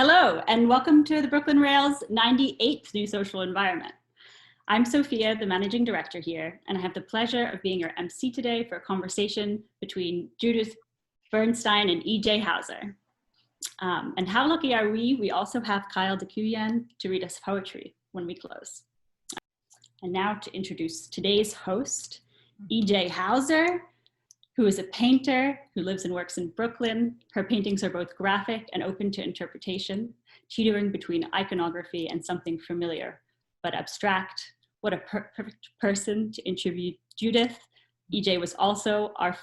Hello, and welcome to the Brooklyn Rail's 98th New Social Environment. I'm Sophia, the managing director here, and I have the pleasure of being your MC today for a conversation between Judith Bernstein and EJ Hauser. And how lucky are we? We also have Kyle Dacuyan to read us poetry when we close. And now to introduce today's host, EJ Hauser, who is a painter who lives and works in Brooklyn. Her paintings are both graphic and open to interpretation, teetering between iconography and something familiar but abstract. What a perfect person to interview Judith. EJ was also our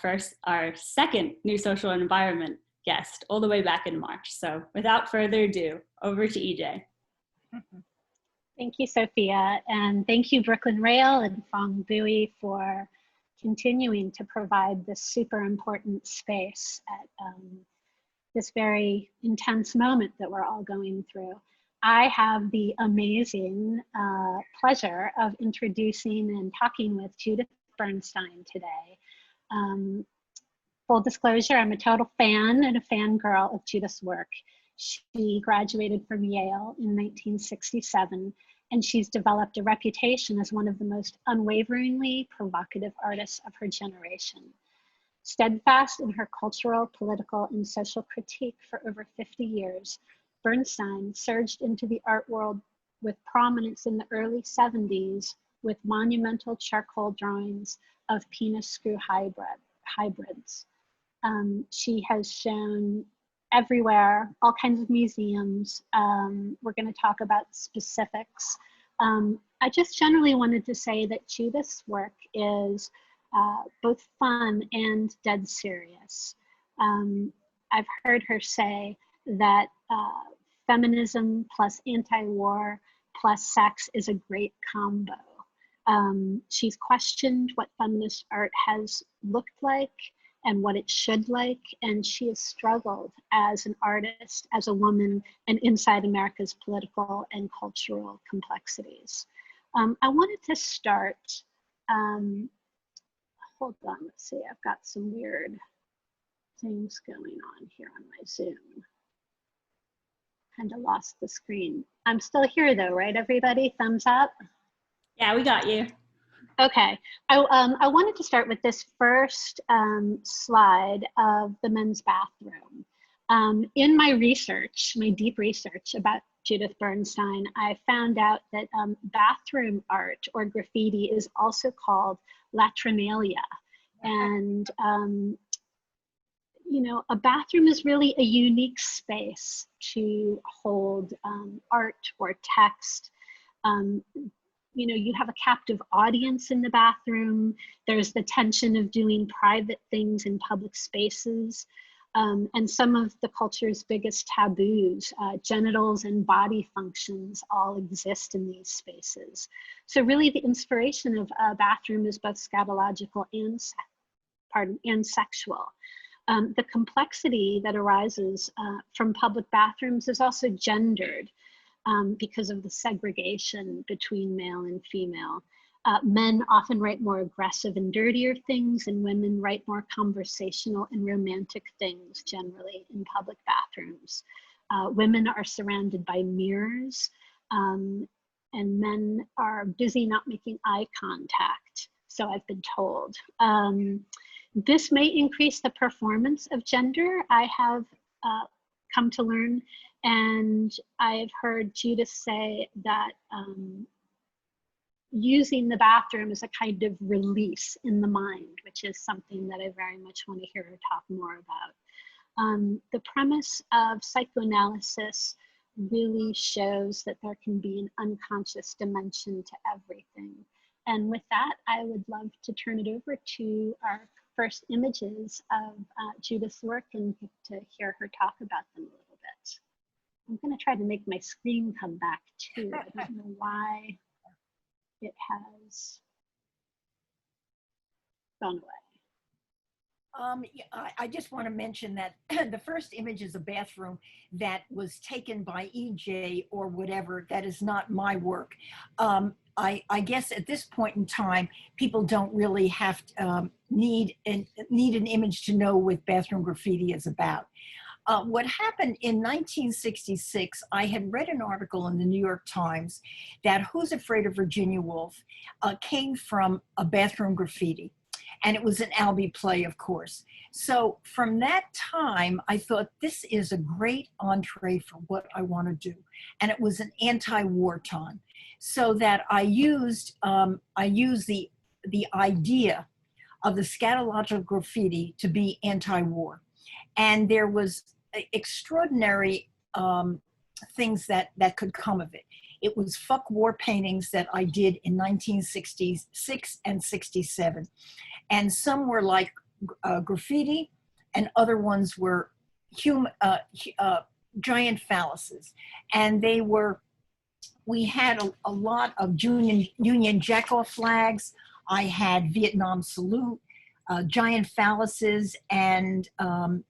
second New Social Environment guest all the way back in March. So without further ado, over to EJ. Thank you, Sophia, and thank you, Brooklyn Rail and Fong Bui, for continuing to provide this super important space at this very intense moment that we're all going through. I have the amazing pleasure of introducing and talking with Judith Bernstein today. Full disclosure, I'm a total fan and a fangirl of Judith's work. She graduated from Yale in 1967, and she's developed a reputation as one of the most unwaveringly provocative artists of her generation. Steadfast in her cultural, political, and social critique for over 50 years, Bernstein surged into the art world with prominence in the early 70s with monumental charcoal drawings of penis screw hybrids. She has shown everywhere, all kinds of museums. We're going to talk about specifics. I just generally wanted to say that Judith's work is both fun and dead serious. I've heard her say that feminism plus anti-war plus sex is a great combo. She's questioned what feminist art has looked like and what it should like, and she has struggled as an artist, as a woman, and inside America's political and cultural complexities. I wanted to start, hold on, let's see, I've got some weird things going on here on my Zoom. Kind of lost the screen. I'm still here though, right, everybody? Thumbs up? Yeah, we got you. Okay, I wanted to start with this first slide of the men's bathroom. In my research, my deep research about Judith Bernstein, I found out that bathroom art or graffiti is also called latrinalia. And, you know, a bathroom is really a unique space to hold art or text. You know, you have a captive audience in the bathroom. There's the tension of doing private things in public spaces. And some of the culture's biggest taboos, genitals and body functions, all exist in these spaces. So really the inspiration of a bathroom is both scatological and sexual. The complexity that arises from public bathrooms is also gendered. Because of the segregation between male and female. Men often write more aggressive and dirtier things, and women write more conversational and romantic things generally in public bathrooms. Women are surrounded by mirrors, and men are busy not making eye contact, so I've been told. This may increase the performance of gender, I have come to learn. And I've heard Judith say that using the bathroom is a kind of release in the mind, which is something that I very much want to hear her talk more about. The premise of psychoanalysis really shows that there can be an unconscious dimension to everything. And with that, I would love to turn it over to our first images of Judith's work and to hear her talk about them a little bit. I'm going to try to make my screen come back too. I don't know why it has gone away. I just want to mention that the first image is a bathroom that was taken by EJ or whatever. That is not my work. I guess at this point in time, people don't really have to, need an image to know what bathroom graffiti is about. What happened in 1966, I had read an article in the New York Times that Who's Afraid of Virginia Woolf came from a bathroom graffiti. And it was an Albee play, of course. So from that time, I thought this is a great entree for what I want to do. And it was an anti-war time. So that I used the idea of the scatological graffiti to be anti-war. And there was extraordinary things that could come of it. It was fuck war paintings that I did in 1966 and 67. And some were like graffiti, and other ones were giant phalluses. And we had a lot of Union Jack-off flags. I had Vietnam salute, giant phalluses, and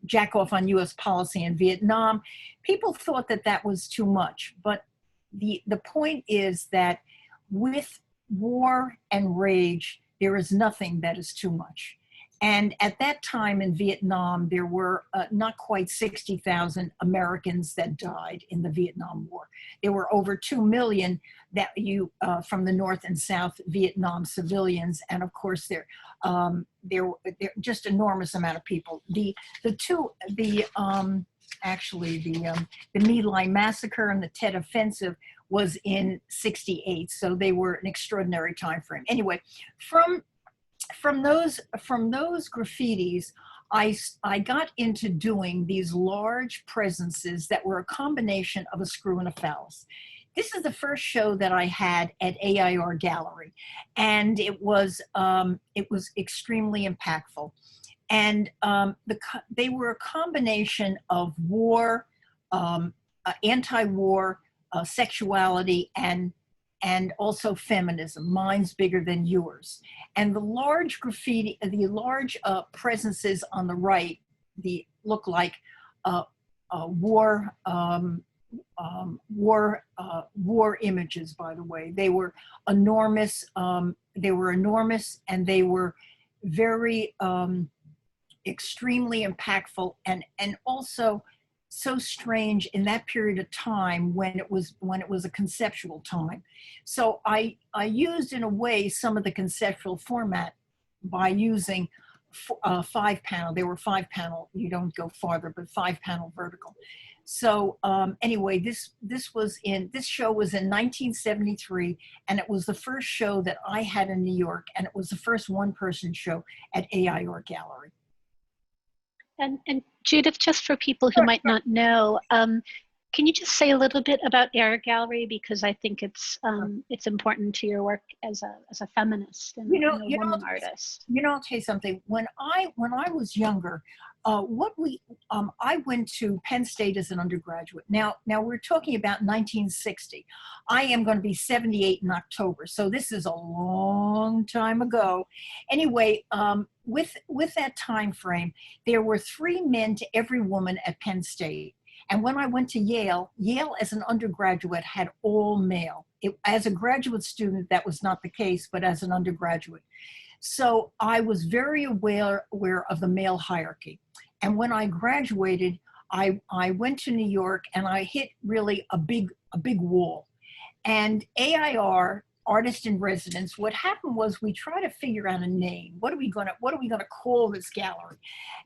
jack off on US policy in Vietnam. People thought that that was too much, but the point is that with war and rage, there is nothing that is too much. And at that time in Vietnam, there were not quite 60,000 Americans that died in the Vietnam War. There were over 2 million that from the North and South Vietnam civilians, and of course there were just enormous amount of people. The My Lai massacre and the Tet Offensive was in 68, so they were an extraordinary time frame. Anyway, from those graffitis, I got into doing these large presences that were a combination of a screw and a phallus. This is the first show that I had at AIR Gallery, and it was extremely impactful. And they were a combination of war, anti-war, sexuality, and also feminism, mine's bigger than yours. And the large graffiti, the large presences on the right, look like war images, by the way. They were enormous, and they were very extremely impactful, and also so strange in that period of time when it was a conceptual time. So I used in a way some of the conceptual format by using 5-panel. They were 5-panel. You don't go farther, but 5-panel vertical. So anyway, this show was in 1973, and it was the first show that I had in New York, and it was the first one-person show at AIR Gallery. And Judith, just for people who might not know, can you just say a little bit about AIR Gallery, because I think it's important to your work as a feminist and a woman artist. I'll tell you something. When I was younger, I went to Penn State as an undergraduate. Now we're talking about 1960. I am going to be 78 in October, so this is a long time ago. Anyway, with that time frame, there were 3 men to every woman at Penn State. And when I went to Yale as an undergraduate had all male. As a graduate student, that was not the case, but as an undergraduate. So I was very aware of the male hierarchy. And when I graduated, I went to New York, and I hit really a big wall. And AIR, Artist in Residence, what happened was we tried to figure out a name. What are we gonna call this gallery?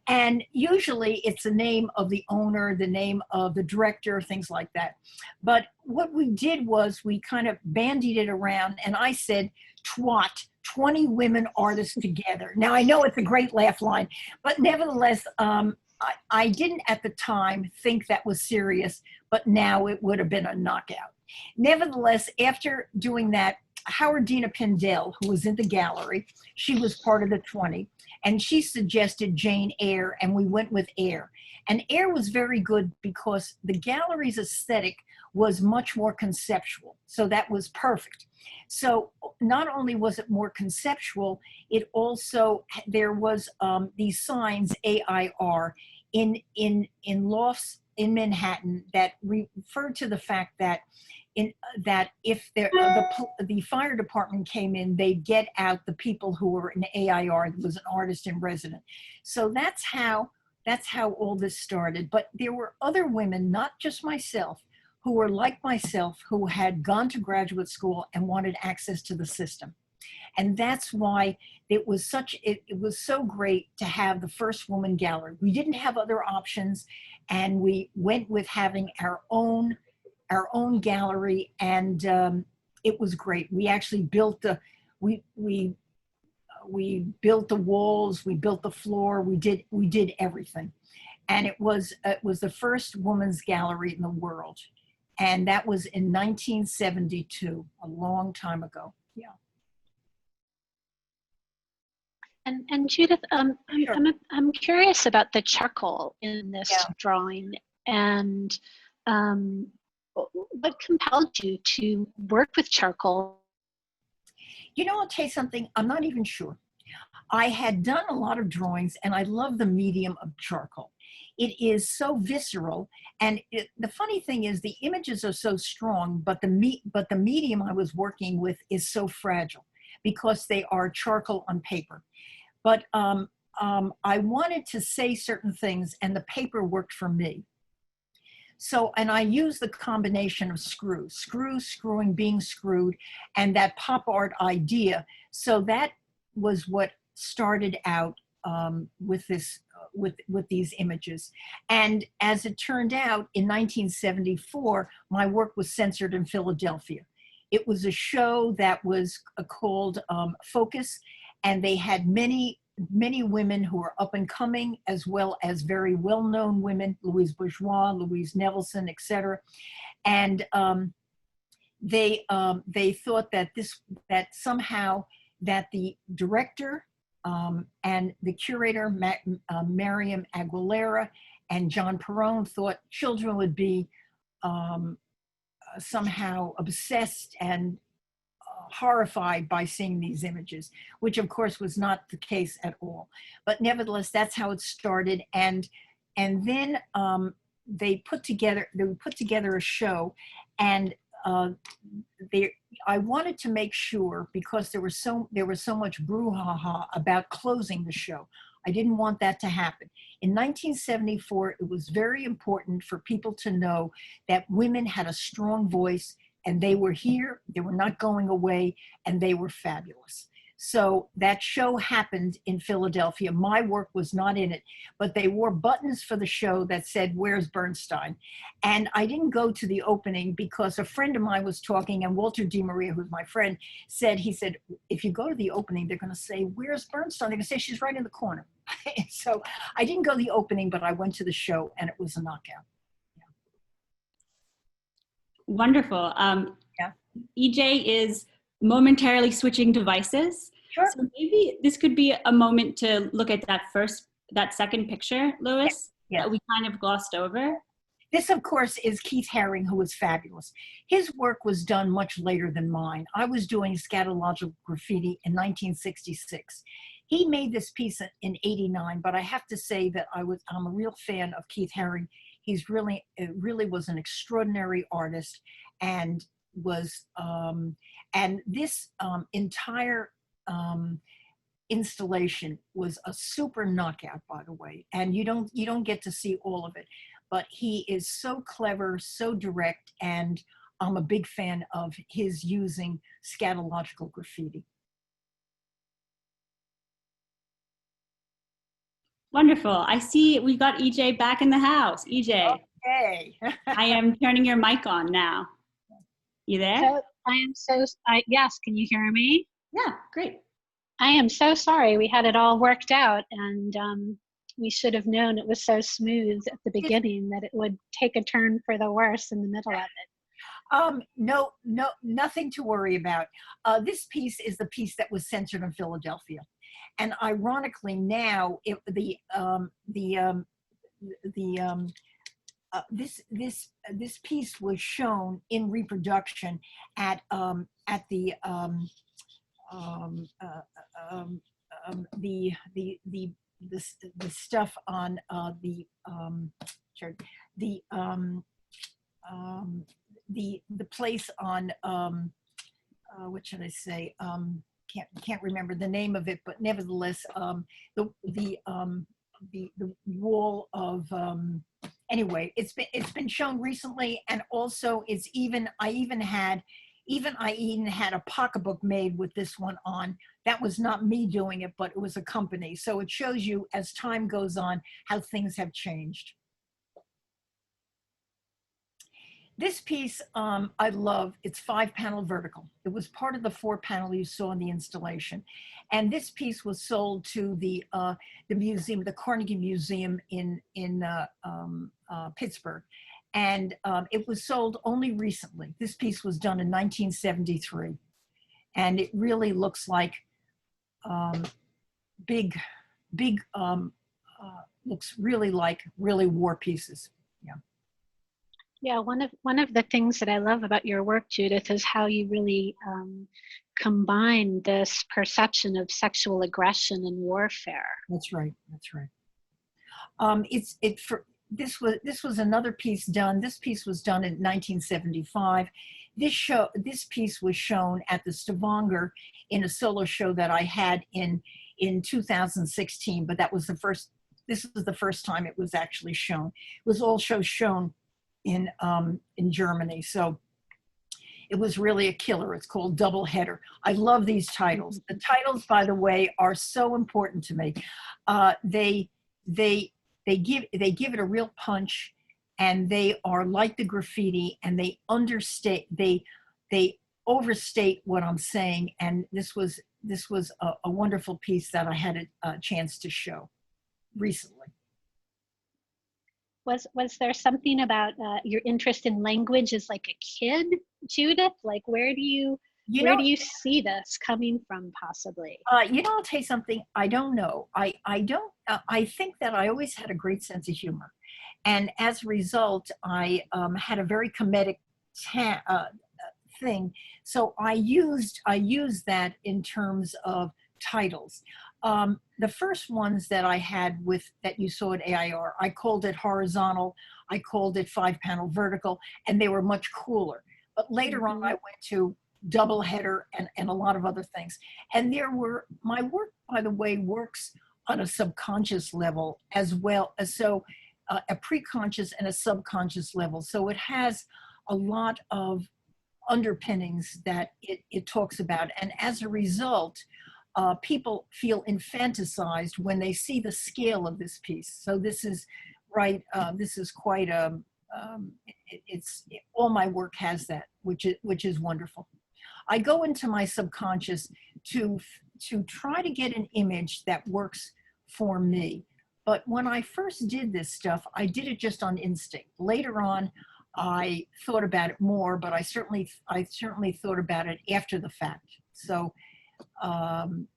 And usually it's the name of the owner, the name of the director, things like that. But what we did was we kind of bandied it around, and I said, TWAT, 20 women artists together. Now I know it's a great laugh line, but nevertheless, I didn't at the time think that was serious, but now it would have been a knockout. Nevertheless, after doing that, Howardina Pindell, who was in the gallery, she was part of the 20, and she suggested Jane Eyre, and we went with Eyre. And Eyre was very good because the gallery's aesthetic was much more conceptual, so that was perfect. So not only was it more conceptual, it also, there was these signs, AIR, in lofts in Manhattan that referred to the fact that if the fire department came in, they'd get out the people who were in AIR, was an artist in residence. So that's how that's how all this started. But there were other women, not just myself, who were like myself, who had gone to graduate school and wanted access to the system. And that's why it was it was so great to have the first woman gallery. We didn't have other options, and we went with having our own gallery, and it was great. We actually built we built the walls, we built the floor, we did everything. And it was the first women's gallery in the world. And that was in 1972, a long time ago. Yeah. And Judith, Sure. I'm curious about the charcoal in this drawing, and what compelled you to work with charcoal? You know, I'll tell you something, I'm not even sure. I had done a lot of drawings, and I love the medium of charcoal. It is so visceral, and the funny thing is the images are so strong, but the medium I was working with is so fragile because they are charcoal on paper. But I wanted to say certain things, and the paper worked for me. So, and I used the combination of screwing, being screwed, and that pop art idea. So that was what started out with this, with these images. And as it turned out, in 1974, my work was censored in Philadelphia. It was a show that was called Focus, and they had many women who were up and coming, as well as very well-known women, Louise Bourgeois, Louise Nevelson, etc. And they thought that somehow that the director and the curator, Mariam Aguilera, and John Perrone thought children would be somehow obsessed and horrified by seeing these images, which of course was not the case at all. But nevertheless, that's how it started. And then they put together a show, and I wanted to make sure, because there was so much brouhaha about closing the show. I didn't want that to happen. In 1974, it was very important for people to know that women had a strong voice, and they were here, they were not going away, and they were fabulous. So that show happened in Philadelphia. My work was not in it, but they wore buttons for the show that said, "Where's Bernstein?" And I didn't go to the opening because a friend of mine was talking, and Walter DiMaria, who's my friend, he said, if you go to the opening, they're gonna say, "Where's Bernstein?" They're gonna say, "She's right in the corner." So I didn't go to the opening, but I went to the show, and it was a knockout. Wonderful. Yeah. EJ is momentarily switching devices. Sure. So maybe this could be a moment to look at that second picture, Lois, Yeah. that we kind of glossed over. This, of course, is Keith Haring, who was fabulous. His work was done much later than mine. I was doing scatological graffiti in 1966. He made this piece in 89, but I have to say that I'm a real fan of Keith Haring. It really was an extraordinary artist, and was, and this entire installation was a super knockout, by the way. And you don't get to see all of it, but he is so clever, so direct, and I'm a big fan of his using scatological graffiti. Wonderful. I see we got EJ back in the house. EJ. Okay. I am turning your mic on now. You there? So yes, can you hear me? Yeah, great. I am so sorry. We had it all worked out, and we should have known it was so smooth at the beginning that it would take a turn for the worse in the middle of it. No, nothing to worry about. This piece is the piece that was censored in Philadelphia. And ironically now, this piece was shown in reproduction at the stuff on the place on what should I say? Can't remember the name of it, but nevertheless, the wall of, anyway, it's been shown recently, and also I even had a pocketbook made with this one on. That was not me doing it, but it was a company. So it shows you as time goes on how things have changed. This piece I love. It's 5-panel vertical. It was part of the 4-panel you saw in the installation. And this piece was sold to the museum, the Carnegie Museum in Pittsburgh. And it was sold only recently. This piece was done in 1973. And it really looks like looks really like war pieces. Yeah. Yeah, one of the things that I love about your work, Judith, is how you really combine this perception of sexual aggression and warfare. That's right. That's right. This was another piece done. This piece was done in 1975. This piece was shown at the Stavanger in a solo show that I had in 2016. But that was the first. This was the first time it was actually shown. It was also shown in Germany. So it was really a killer. It's called Double Header. I love these titles. The titles, by the way, are so important to me. They give it a real punch, and they are like the graffiti, and they overstate what I'm saying. And this was a wonderful piece that I had a chance to show recently. Was there something about your interest in language as like a kid, Judith? Like where do you see this coming from, possibly? I'll tell you something. I don't know. I think that I always had a great sense of humor, and as a result, I had a very comedic thing. So I used that in terms of titles. The first ones that I had that you saw at AIR, I called it horizontal, I called it 5-panel vertical, and they were much cooler. But later on, I went to double header and a lot of other things. And my work, by the way, works on a subconscious level as well as a preconscious and a subconscious level. So it has a lot of underpinnings that it talks about. And as a result, people feel infanticized when they see the scale of this piece. So this is right. This is quite all my work has that, which is wonderful. I go into my subconscious to try to get an image that works for me. But when I first did this stuff, I did it just on instinct. Later on, I thought about it more, but I certainly thought about it after the fact. So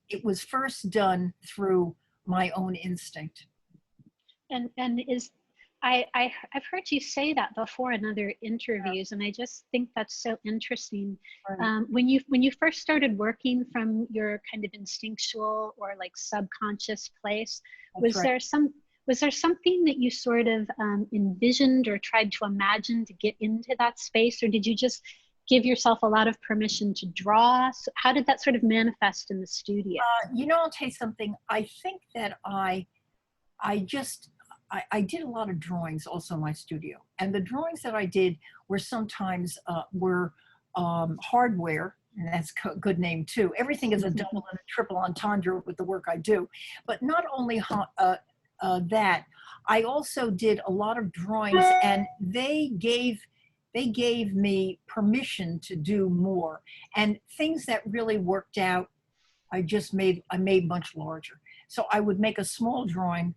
it was first done through my own instinct. And I've heard you say that before in other interviews, and I just think that's so interesting. Right. When you first started working from your kind of instinctual or like subconscious place, was there something that you sort of envisioned or tried to imagine to get into that space, or did you just give yourself a lot of permission to draw? So how did that sort of manifest in the studio? I'll tell you something. I think that I did a lot of drawings also in my studio, and the drawings that I did were sometimes hardware, and that's a good name too. Everything is a double and a triple entendre with the work I do. But not only that, I also did a lot of drawings, and they gave me permission to do more. And things that really worked out, I made much larger. So I would make a small drawing,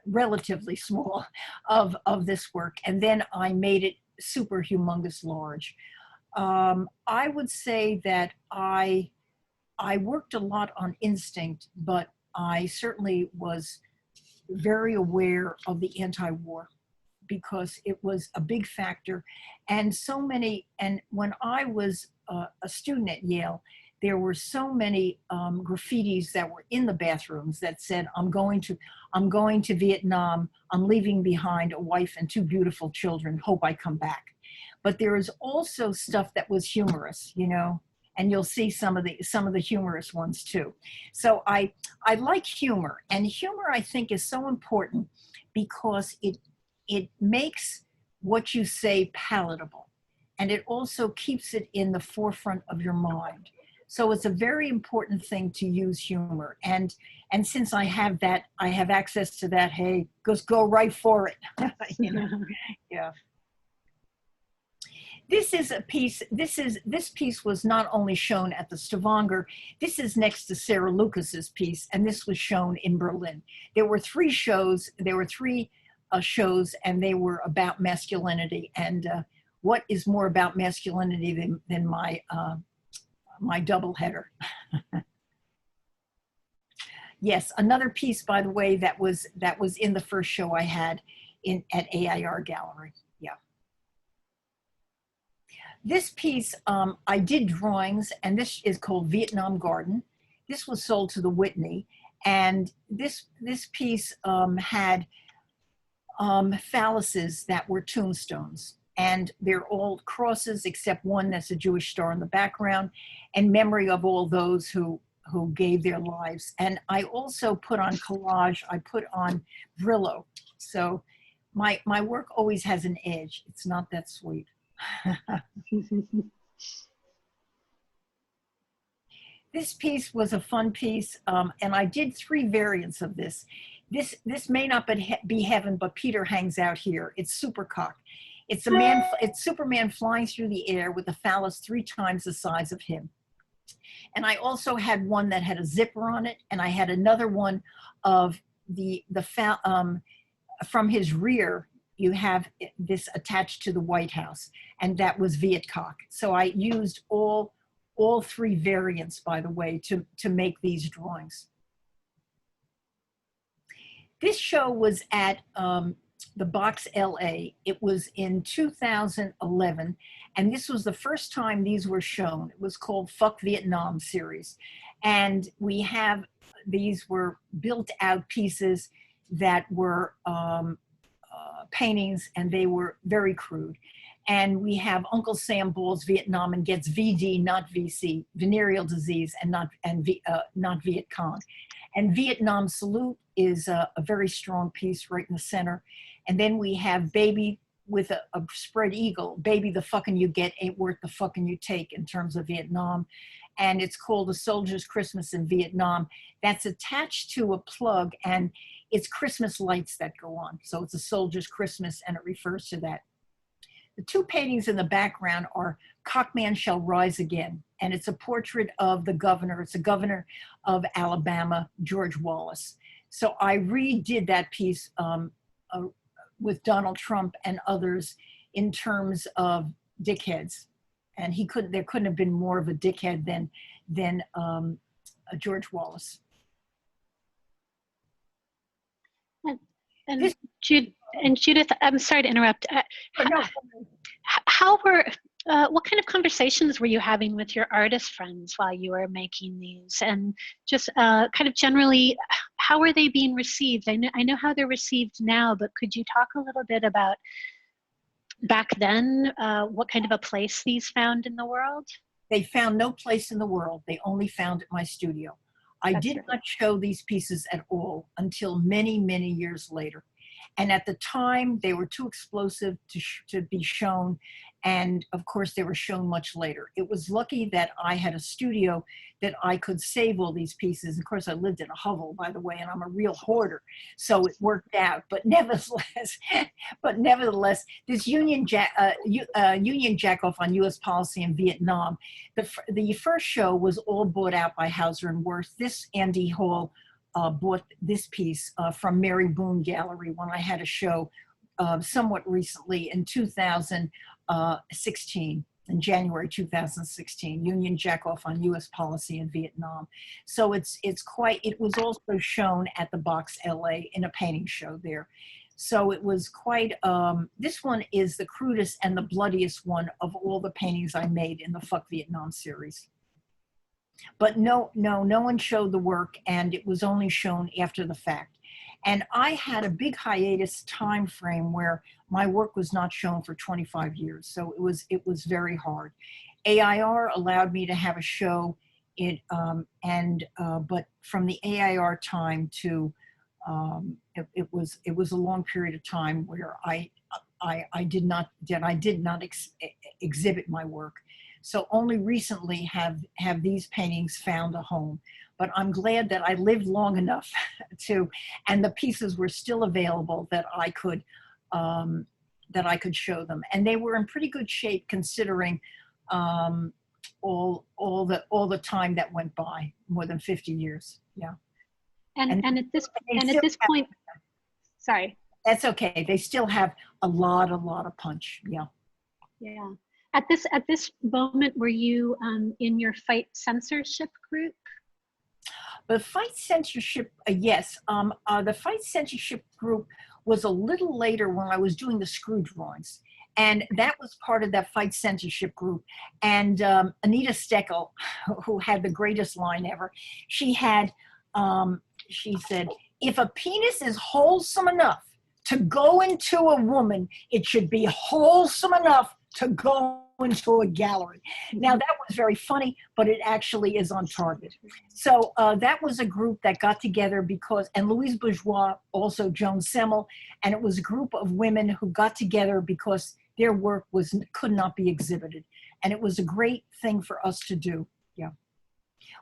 relatively small, of this work, and then I made it super humongous large. I would say that I worked a lot on instinct, but I certainly was very aware of the anti-war, because it was a big factor. And when I was a student at Yale, there were so many graffitis that were in the bathrooms that said, I'm going to Vietnam, I'm leaving behind a wife and 2 beautiful children, hope I come back. But there is also stuff that was humorous, and you'll see some of the humorous ones too. So I like humor, and humor I think is so important because it makes what you say palatable, and it also keeps it in the forefront of your mind. So it's a very important thing to use humor, and since I have that, I have access to that. Hey, just go right for it. You know? Yeah. This is a piece, this piece was not only shown at the Stavanger, this is next to Sarah Lucas's piece, and this was shown in Berlin. There were three shows, and they were about masculinity. And what is more about masculinity than my, my double header? Yes, another piece, by the way, that was in the first show I had at AIR Gallery. Yeah. This piece, I did drawings, and this is called Vietnam Garden. This was sold to the Whitney, and this piece had phalluses that were tombstones, and they're all crosses except one that's a Jewish star in the background, and memory of all those who gave their lives. And I also put on collage, I put on Brillo. So my work always has an edge. It's not that sweet. This piece was a fun piece, and I did 3 variants of this. This may not be heaven, but Peter hangs out here. It's Supercock. It's a man. It's Superman flying through the air with a phallus 3 times the size of him. And I also had one that had a zipper on it, and I had another one of from his rear. You have this attached to the White House, and that was Viet Cong. So I used all 3 variants, by the way, to make these drawings. This show was at the Box LA. It was in 2011, and this was the first time these were shown. It was called Fuck Vietnam series. And these were built out pieces that were paintings, and they were very crude. And we have Uncle Sam Balls Vietnam and gets VD, not VC, venereal disease, and not Viet Cong. And Vietnam Salute is a very strong piece right in the center. And then we have Baby with a spread eagle. Baby, the fucking you get ain't worth the fucking you take in terms of Vietnam. And it's called A Soldier's Christmas in Vietnam. That's attached to a plug, and it's Christmas lights that go on. So it's a soldier's Christmas, and it refers to that. The 2 paintings in the background are Cockman Shall Rise Again, and it's a portrait of the governor. It's the governor of Alabama, George Wallace. So I redid that piece with Donald Trump and others in terms of dickheads. And there couldn't have been more of a dickhead than George Wallace. And Judith, I'm sorry to interrupt. What kind of conversations were you having with your artist friends while you were making these? And just kind of generally, how were they being received? I know how they're received now, but could you talk a little bit about back then, what kind of a place these found in the world? They found no place in the world. They only found at my studio. I did not show these pieces at all until many, many years later. And at the time, they were too explosive to be shown. And of course, they were shown much later. It was lucky that I had a studio that I could save all these pieces. Of course, I lived in a hovel, by the way, and I'm a real hoarder. So it worked out. But nevertheless, this Union Jack off on U.S. policy in Vietnam, the first show was all bought out by Hauser and Wirth. This Andy Hall bought this piece from Mary Boone Gallery when I had a show somewhat recently in 2016, in January 2016, Union Jack off on U.S. policy in Vietnam. So it was also shown at the Box LA in a painting show there. So it was quite, this one is the crudest and the bloodiest one of all the paintings I made in the Fuck Vietnam series. But no one showed the work, and it was only shown after the fact. And I had a big hiatus time frame where my work was not shown for 25 years. So it was very hard. AIR allowed me to have a show, but from the AIR time to it was a long period of time where I did not exhibit my work. So only recently have these paintings found a home. But I'm glad that I lived long enough and the pieces were still available that I could show them. And they were in pretty good shape considering all the time that went by, more than 50 years. Yeah. And at this point, sorry. That's okay. They still have a lot of punch. Yeah. Yeah. At this moment, were you in your fight censorship group? The fight censorship, yes. The fight censorship group was a little later when I was doing the screw drawings. And that was part of that fight censorship group. And Anita Steckel, who had the greatest line ever, she said, if a penis is wholesome enough to go into a woman, it should be wholesome enough to go into a gallery. Now that was very funny, but it actually is on target. So that was a group that got together and Louise Bourgeois, also Joan Semmel, and it was a group of women who got together because their work could not be exhibited. And it was a great thing for us to do. Yeah.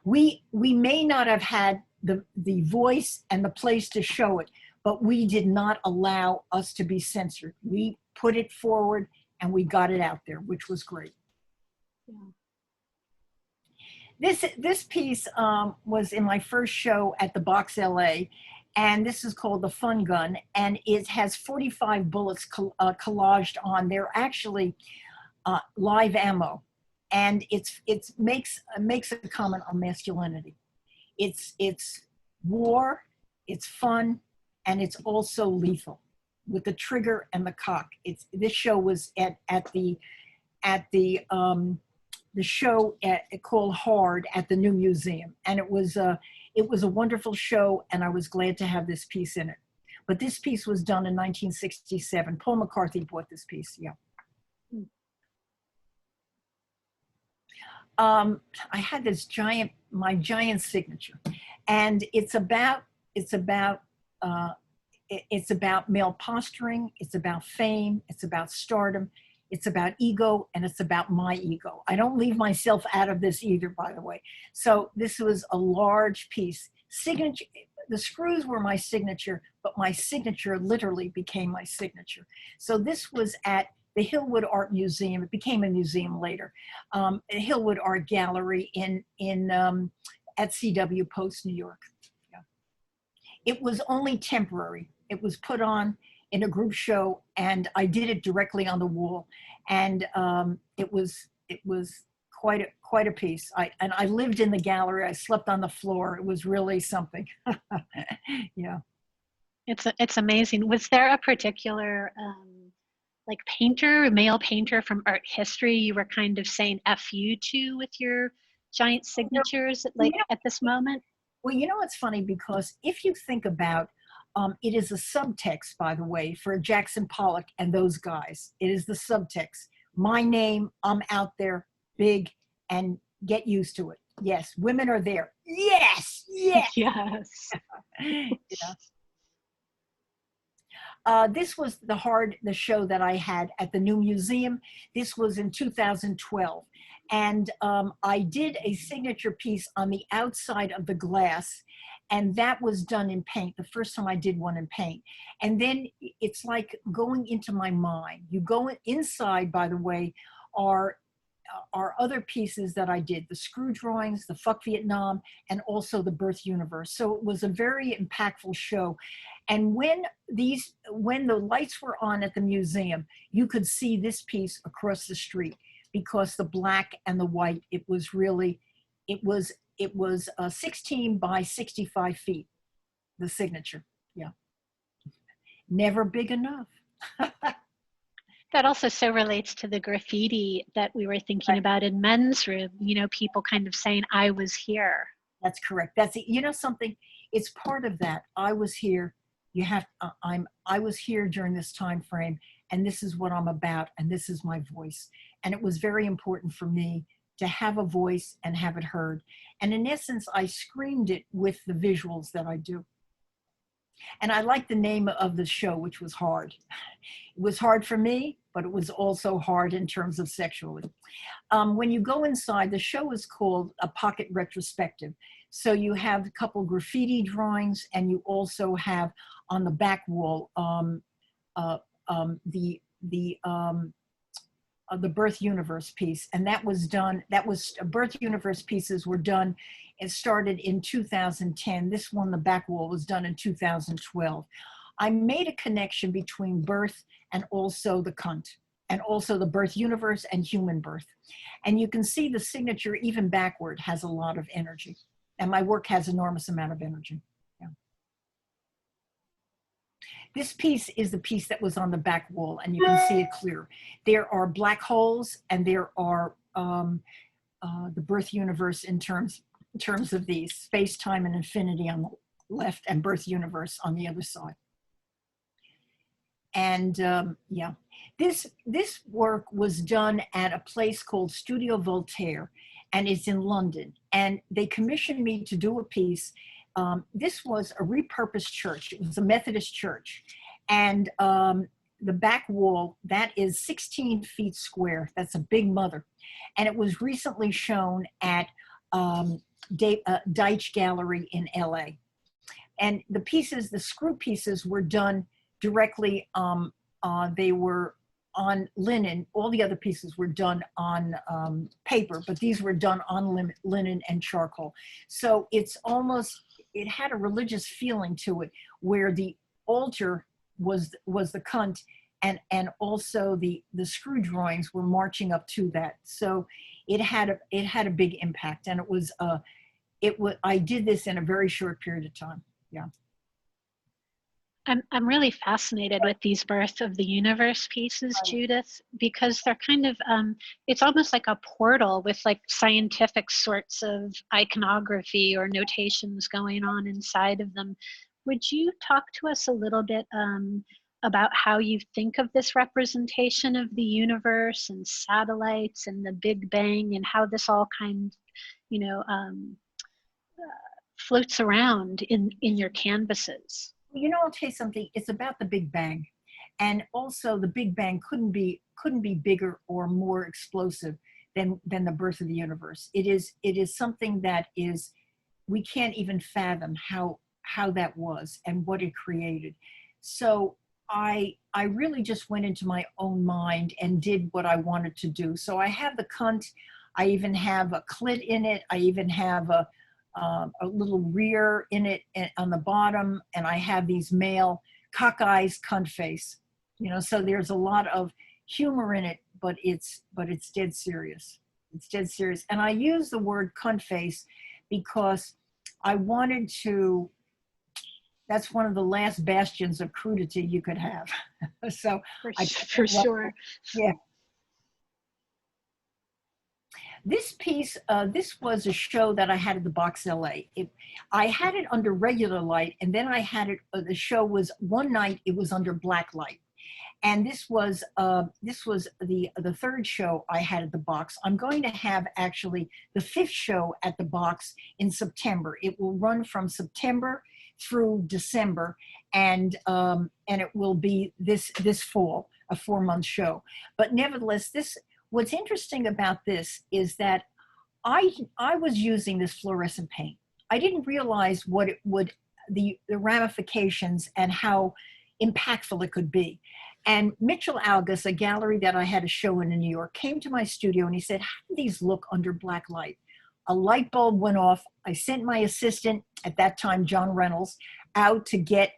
We may not have had the voice and the place to show it, but we did not allow us to be censored. We put it forward and we got it out there, which was great. Yeah. This piece was in my first show at the Box LA, and this is called The Fun Gun, and it has 45 bullets collaged on. They're actually live ammo, and it makes a comment on masculinity. It's war, it's fun, and it's also lethal with the trigger and the cock. This show was at the show called Hard at the New Museum, and it was a wonderful show, and I was glad to have this piece in it. But this piece was done in 1967. Paul McCarthy bought this piece. Yeah. I had this my giant signature, and it's about male posturing, it's about fame, it's about stardom, it's about ego, and it's about my ego. I don't leave myself out of this either, by the way. So this was a large piece. Signature, the screws were my signature, but my signature literally became my signature. So this was at the Hillwood Art Museum. It became a museum later. Hillwood Art Gallery at CW Post, New York. Yeah. It was only temporary. It was put on in a group show, and I did it directly on the wall, and it was quite a piece. I lived in the gallery. I slept on the floor. It was really something. Yeah. It's amazing. Was there a particular like painter, male painter from art history you were kind of saying F you to with your giant signatures at this moment? Well, it's funny, because if you think about it is a subtext, by the way, for Jackson Pollock and those guys. It is the subtext. My name, I'm out there, big, and get used to it. Yes, women are there. Yes, yes. Yes. Yeah. This was the show that I had at the New Museum. This was in 2012. And I did a signature piece on the outside of the glass, and that was done in paint, the first time I did one in paint. And then it's like going into my mind. You go inside, by the way, are other pieces that I did, the screw drawings, the Fuck Vietnam, and also the Birth Universe. So it was a very impactful show. And when the lights were on at the museum, you could see this piece across the street, because the black and the white, it was 16 by 65 feet, the signature. Yeah. Never big enough. That also so relates to the graffiti that we were thinking about in Men's Room, people kind of saying, I was here. That's correct. That's it. Something, it's part of that. I was here, You have, I was here during this time frame, and this is what I'm about, and this is my voice. And it was very important for me to have a voice and have it heard. And in essence, I screamed it with the visuals that I do. And I like the name of the show, which was hard. It was hard for me, but it was also hard in terms of sexually. When you go inside, the show is called a pocket retrospective. So you have a couple graffiti drawings, and you also have on the back wall the Birth Universe piece. And that was done, Birth Universe pieces were done, it started in 2010. This one, the back wall, was done in 2012. I made a connection between birth and also the cunt, and also the birth universe and human birth. And you can see the signature, even backward, has a lot of energy. And my work has enormous amount of energy. Yeah. This piece is the piece that was on the back wall, and you can see it clear. There are black holes, and there are the birth universe in terms of the space, time, and infinity on the left, and birth universe on the other side. And yeah, this work was done at a place called Studio Voltaire, and it's in London. And they commissioned me to do a piece. This was a repurposed church. It was a Methodist church. And the back wall, that is 16 feet square. That's a big mother. And it was recently shown at Deitch Gallery in LA. And the pieces, the screw pieces, were done directly, they were on linen. All the other pieces were done on paper, but these were done on linen and charcoal. So it's almost, it had a religious feeling to it, where the altar was the cunt, and also the screw drawings were marching up to that. So it had a big impact, and I did this in a very short period of time. Yeah. I'm really fascinated with these Birth of the Universe pieces, Judith, because they're kind of, it's almost like a portal with like scientific sorts of iconography or notations going on inside of them. Would you talk to us a little bit about how you think of this representation of the universe and satellites and the Big Bang, and how this all kind, floats around in your canvases? You know, I'll tell you something. It's about the Big Bang, and also the Big Bang couldn't be bigger or more explosive than the birth of the universe. It is something that is, we can't even fathom how that was and what it created. So I really just went into my own mind and did what I wanted to do. So I have the cunt. I even have a clit in it. I even have a little rear in it on the bottom, and I have these male cock eyes, cunt face, so there's a lot of humor in it, but it's dead serious. It's dead serious. And I use the word cunt face because I wanted to, that's one of the last bastions of crudity you could have. So for sure. Yeah. This piece, this was a show that I had at the Box LA. I had it under regular light, and then I had it, the show was, one night it was under black light. And this was the third show I had at the Box. I'm going to have actually the 5th show at the Box in September. It will run from September through December, and it will be this fall, a 4-month show. But nevertheless, what's interesting about this is that I was using this fluorescent paint. I didn't realize what it would, the ramifications and how impactful it could be. And Mitchell Algus, a gallery that I had a show in New York, came to my studio and he said, how do these look under black light? A light bulb went off. I sent my assistant, at that time, John Reynolds, out to get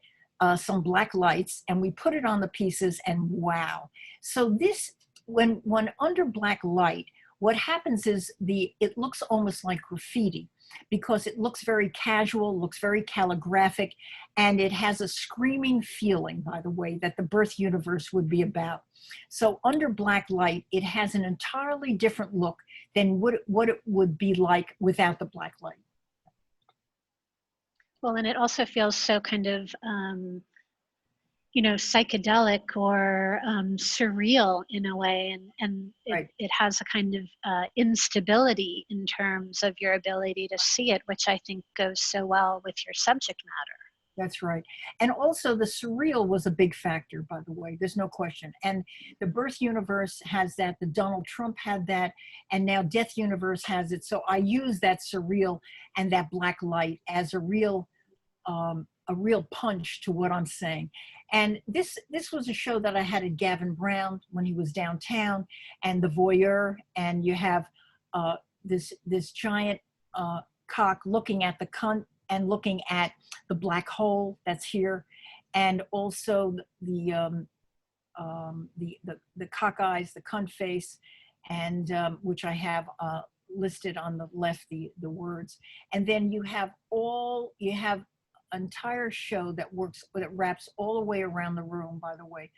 some black lights, and we put it on the pieces, and wow. So this, when under black light, what happens is it looks almost like graffiti, because it looks very casual, looks very calligraphic, and it has a screaming feeling, by the way, that the birth universe would be about. So under black light, it has an entirely different look than what it would be like without the black light. Well, and it also feels so kind of you know, psychedelic or surreal in a way, and Right. it has a kind of instability in terms of your ability to see it, which I think goes so well with your subject matter. That's right. And also the surreal was a big factor, by the way, there's no question. And the birth universe has that, the Donald Trump had that, and now death universe has it. So I use that surreal and that black light as a real punch to what I'm saying. And this was a show that I had at Gavin Brown when he was downtown, and The Voyeur, and you have this giant cock looking at the cunt and looking at the black hole that's here, and also the cock eyes, the cunt face, and which I have listed on the left, the words. And then you have entire show that wraps all the way around the room, by the way,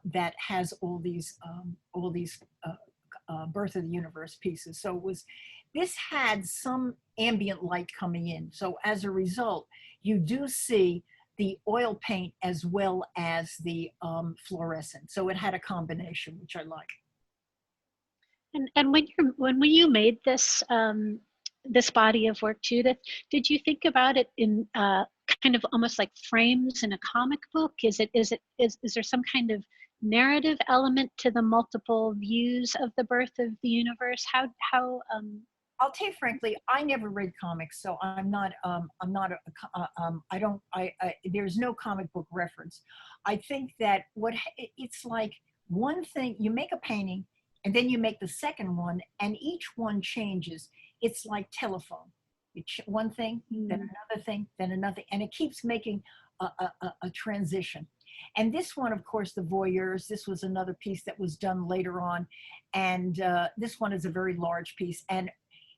that has all these birth of the universe pieces. So this had some ambient light coming in. So as a result, you do see the oil paint as well as the fluorescent. So it had a combination, which I like. And when you made this this body of work, Judith, did you think about it in kind of almost like frames in a comic book? Is there some kind of narrative element to the multiple views of the birth of the universe? How I'll tell you frankly, I never read comics, so there's no comic book reference. I think that it's like one thing, you make a painting and then you make the second one and each one changes. It's like telephone. One thing, then another thing, then another, and it keeps making a transition. And this one, of course, The Voyeurs, this was another piece that was done later on. And this one is a very large piece. And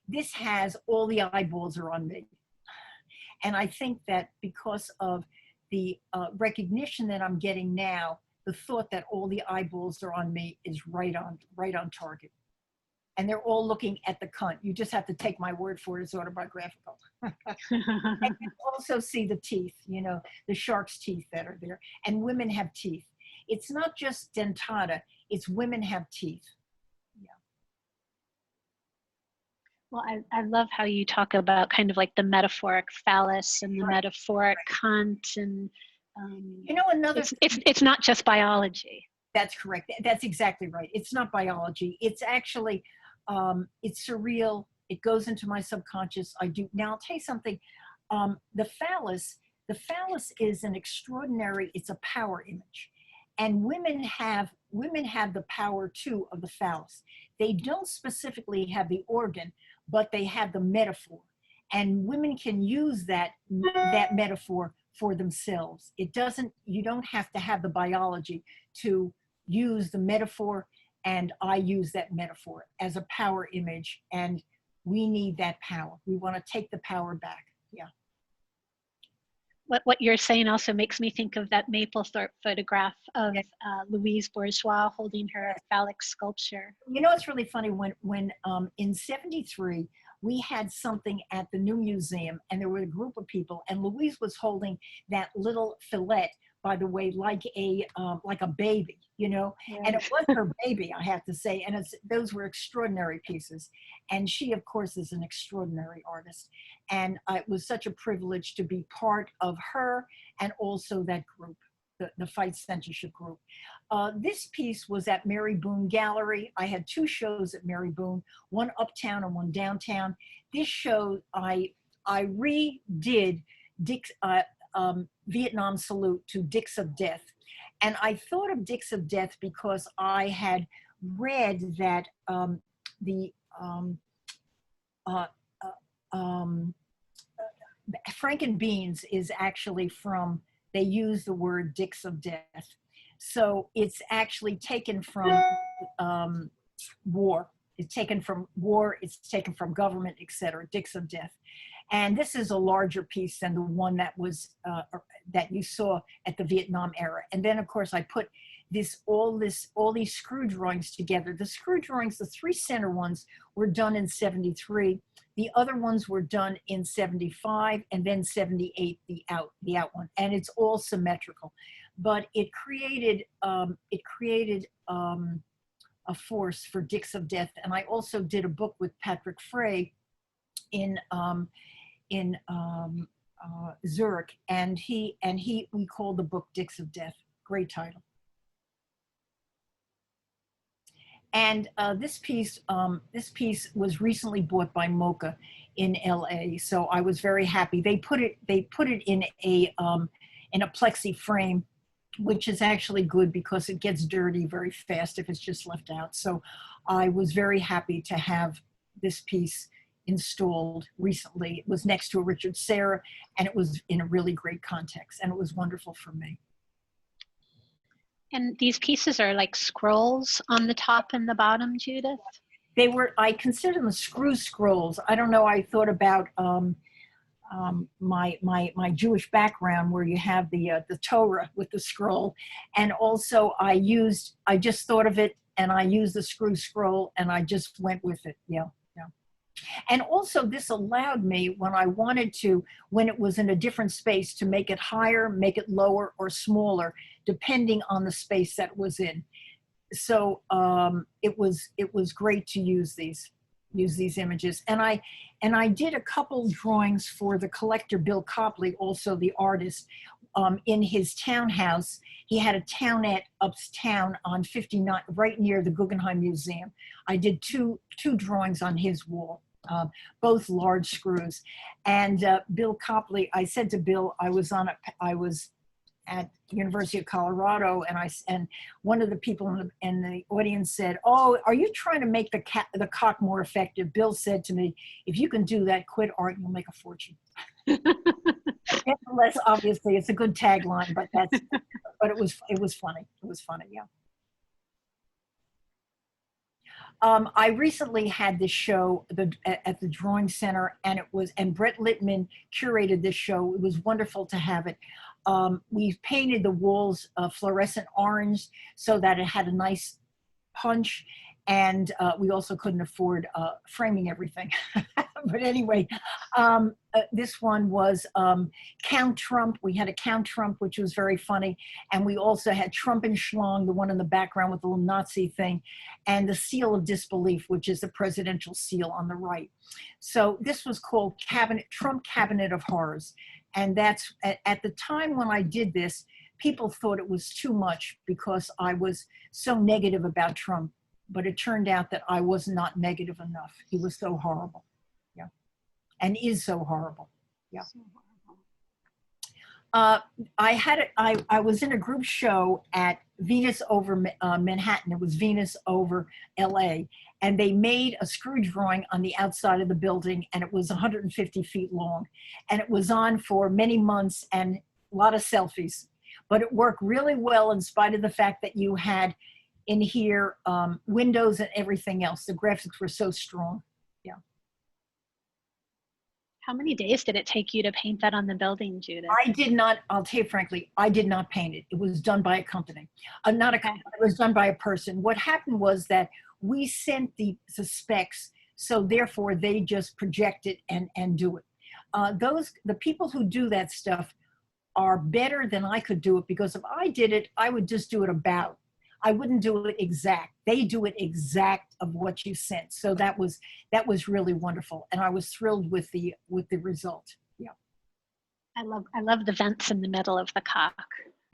this has all the eyeballs are on me. And I think that because of the recognition that I'm getting now, the thought that all the eyeballs are on me is right on target. And they're all looking at the cunt. You just have to take my word for it. It's autobiographical. And you also see the teeth, you know, the shark's teeth that are there. And women have teeth. It's not just dentata, it's women have teeth. Yeah. Well, I love how you talk about kind of like the metaphoric phallus and the metaphoric cunt, and you know, it's not just biology. That's correct. That's exactly right. It's not biology. It's actually, it's surreal. It goes into my subconscious. Now I'll tell you something. The phallus is an extraordinary, it's a power image. And women have the power too of the phallus. They don't specifically have the organ, but they have the metaphor. And women can use that metaphor for themselves. You don't have to have the biology to use the metaphor, and I use that metaphor as a power image, and we need that power. We want to take the power back. Yeah. What you're saying also makes me think of that Maplethorpe photograph of Louise Bourgeois holding her phallic sculpture. You know, it's really funny when in '73, we had something at the New Museum, and there were a group of people, and Louise was holding that little fillet, by the way, like a baby, you know, and it was her baby, I have to say, and those were extraordinary pieces. And she, of course, is an extraordinary artist. And it was such a privilege to be part of her and also that group, the Fight Censorship group. This piece was at Mary Boone Gallery. I had two shows at Mary Boone, one uptown and one downtown. This show, I redid Vietnam Salute to Dicks of Death. And I thought of Dicks of Death because I had read that Frankenbeans is actually from, they use the word Dicks of Death. So it's actually taken from war. It's taken from war, it's taken from government, etc. Dicks of Death. And this is a larger piece than the one that was that you saw at the Vietnam era. And then, of course, I put all these screw drawings together. The screw drawings, the three center ones, were done in '73. The other ones were done in '75, and then '78, the out one. And it's all symmetrical. but it created a force for Dicks of Death. And I also did a book with Patrick Frey in Zurich, and we called the book Dicks of Death. Great title. And this piece was recently bought by MoCA in LA, so I was very happy. They put it in a plexi frame, which is actually good because it gets dirty very fast if it's just left out. So I was very happy to have this piece installed recently. It was next to a Richard Serra, and it was in a really great context, and it was wonderful for me. And these pieces are like scrolls on the top and the bottom, Judith? They were, I consider them screw scrolls. I don't know, I thought about my Jewish background, where you have the Torah with the scroll. And also I just thought of it, and I used the screw scroll, and I just went with it. Yeah. And also this allowed me, when I wanted to, when it was in a different space, to make it higher, make it lower, or smaller, depending on the space that it was in. So it was great to use these images. And I did a couple drawings for the collector Bill Copley, also the artist, in his townhouse. He had a townette uptown on 59, right near the Guggenheim Museum. I did two drawings on his wall, both large screws. And Bill Copley, I said to Bill, I was at the University of Colorado, and one of the people in the audience said, "Oh, are you trying to make the cock more effective?" Bill said to me, "If you can do that, quit art and you'll make a fortune." Nevertheless, obviously, it's a good tagline, but it was funny. It was funny, yeah. I recently had this show at the Drawing Center, and Brett Littman curated this show. It was wonderful to have it. We painted the walls fluorescent orange so that it had a nice punch, and we also couldn't afford framing everything. But anyway, this one was Count Trump. We had a Count Trump, which was very funny. And we also had Trump and Schlong, the one in the background with the little Nazi thing, and the seal of disbelief, which is the presidential seal on the right. So this was called Trump Cabinet of Horrors. And that's, at the time when I did this, people thought it was too much because I was so negative about Trump. But it turned out that I was not negative enough. He was so horrible. Yeah. And is so horrible. Yeah. So horrible. I was in a group show at Venus over Manhattan. It was Venus over LA. And they made a screw drawing on the outside of the building, and it was 150 feet long. And it was on for many months and a lot of selfies. But it worked really well in spite of the fact that you had in here windows and everything else. The graphics were so strong. Yeah. How many days did it take you to paint that on the building, Judith? I did not, I'll tell you frankly, I did not paint it. It was done by a company. Not a company, it was done by a person. What happened was that we sent the specs, so therefore they just project it and do it. The people who do that stuff are better than I could do it, because if I did it, I would just do it about. I wouldn't do it exact. They do it exact of what you sent. So that was really wonderful, and I was thrilled with the result. Yeah. I love the vents in the middle of the cock.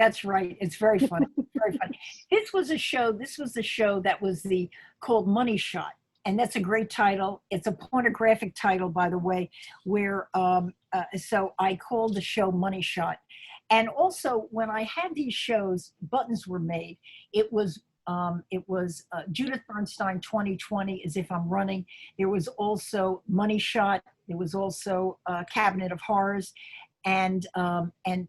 That's right. It's very funny. Very funny. This was the show that was called Money Shot, and that's a great title. It's a pornographic title, by the way. Where so I called the show Money Shot. And also, when I had these shows, buttons were made. It was Judith Bernstein 2020, as if I'm running. There was also Money Shot. There was also Cabinet of Horrors, and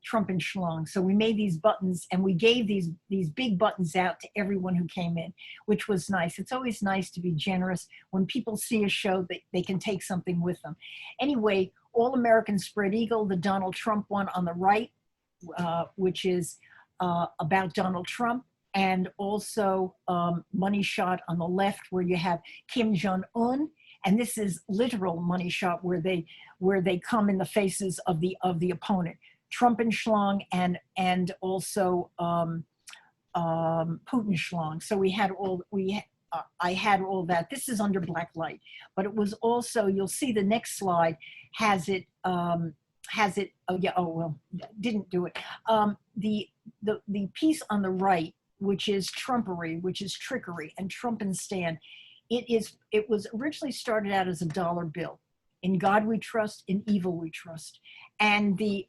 Trump and Schlong. So we made these buttons, and we gave these big buttons out to everyone who came in, which was nice. It's always nice to be generous. When people see a show, they can take something with them. Anyway, All American Spread Eagle, the Donald Trump one on the right, which is about Donald Trump, and also Money Shot on the left, where you have Kim Jong-un, and this is literal Money Shot, where they come in the faces of the opponent. Trumpenschlang and also Putenschlang. So I had all that. This is under black light, but it was also, you'll see the next slide has it, oh yeah, oh well, didn't do it. The piece on the right, which is trumpery, which is trickery, and Trumpenstand, it was originally started out as a dollar bill. In God we trust, in evil we trust. And we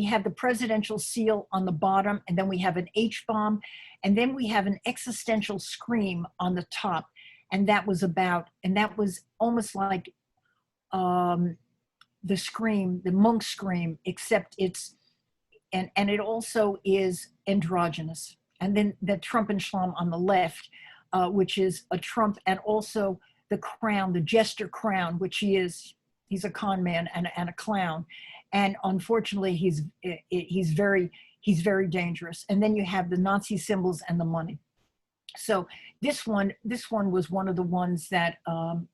have the presidential seal on the bottom, and then we have an H-bomb, and then we have an existential scream on the top. And that was almost like the scream, the monk scream, except and it also is androgynous. And then the Trumpenschlam on the left, which is a Trump, and also the crown, the jester crown, which he's a con man and a clown. And unfortunately, he's very dangerous. And then you have the Nazi symbols and the money. So this one was one of the ones that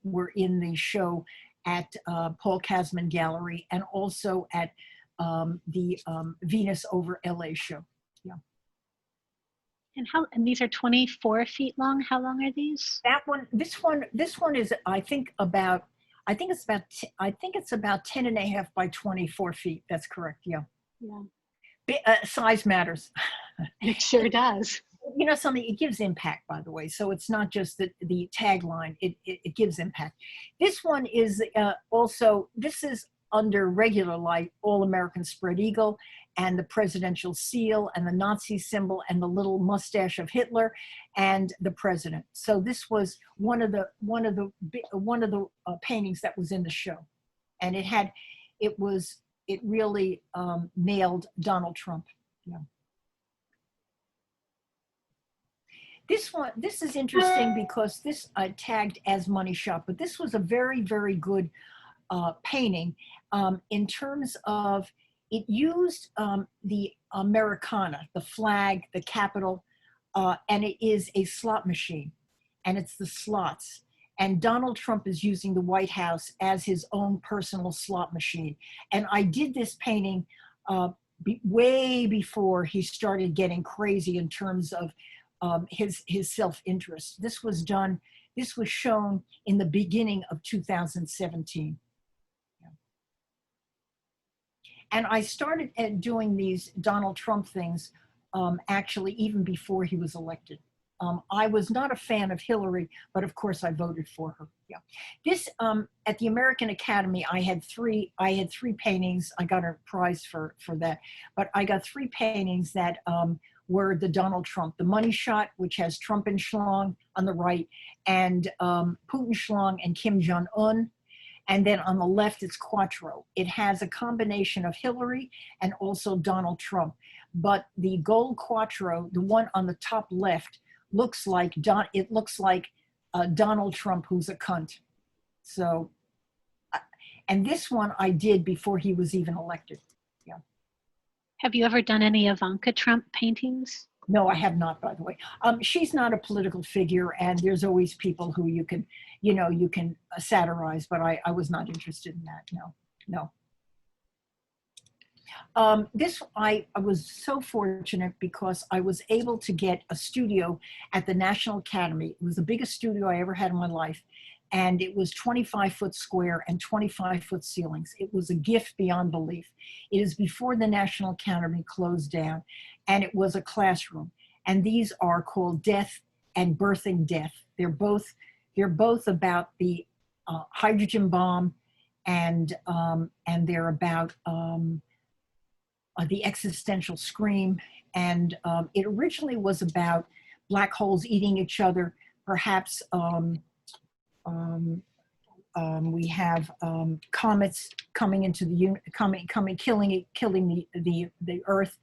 were in the show at Paul Kasman Gallery, and also at the Venus over LA show. Yeah. And these are 24 feet long. How long are these? This one is, I think it's about 10 and a half by 24 feet. That's correct. Yeah. Yeah. Size matters. It sure does. You know something, it gives impact, by the way. So it's not just the tagline, it gives impact. This one is this is under regular light, All American Spread Eagle, and the presidential seal, and the Nazi symbol, and the little mustache of Hitler, and the president. So this was one of the paintings that was in the show, and it really nailed Donald Trump. Yeah. This is interesting because this I tagged as Money Shot, but this was a very, very good painting in terms of it used the Americana, the flag, the Capitol, and it is a slot machine, and it's the slots. And Donald Trump is using the White House as his own personal slot machine. And I did this painting way before he started getting crazy in terms of his self-interest. This was shown in the beginning of 2017. Yeah. And I started doing these Donald Trump things actually even before he was elected. I was not a fan of Hillary, but of course I voted for her. Yeah. This at the American Academy, I had three paintings. I got a prize for that, but I got three paintings that were the Donald Trump, the Money Shot, which has Trumpenschlang on the right, and Putenschlang and Kim Jong-un. And then on the left, it's Quattro. It has a combination of Hillary and also Donald Trump. But the gold Quattro, the one on the top left, looks like Donald Trump, who's a cunt. So, and this one I did before he was even elected. Yeah. Have you ever done any Ivanka Trump paintings? No, I have not, by the way. She's not a political figure, and there's always people who you can satirize, but I was not interested in that. No. I was so fortunate because I was able to get a studio at the National Academy. It was the biggest studio I ever had in my life. And it was 25-foot square and 25-foot ceilings. It was a gift beyond belief. It is before the National Academy closed down, and it was a classroom. And these are called Death and Birthing Death. They're both about the hydrogen bomb, and they're about the existential scream. And it originally was about black holes eating each other. Perhaps we have comets coming into killing the Earth,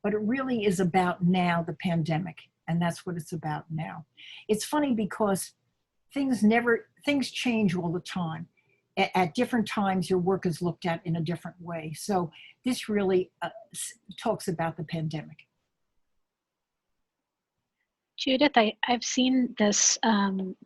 but it really is about now the pandemic, and that's what it's about now. It's funny because things change all the time. At different times, your work is looked at in a different way. So this really talks about the pandemic. Judith, I've seen this,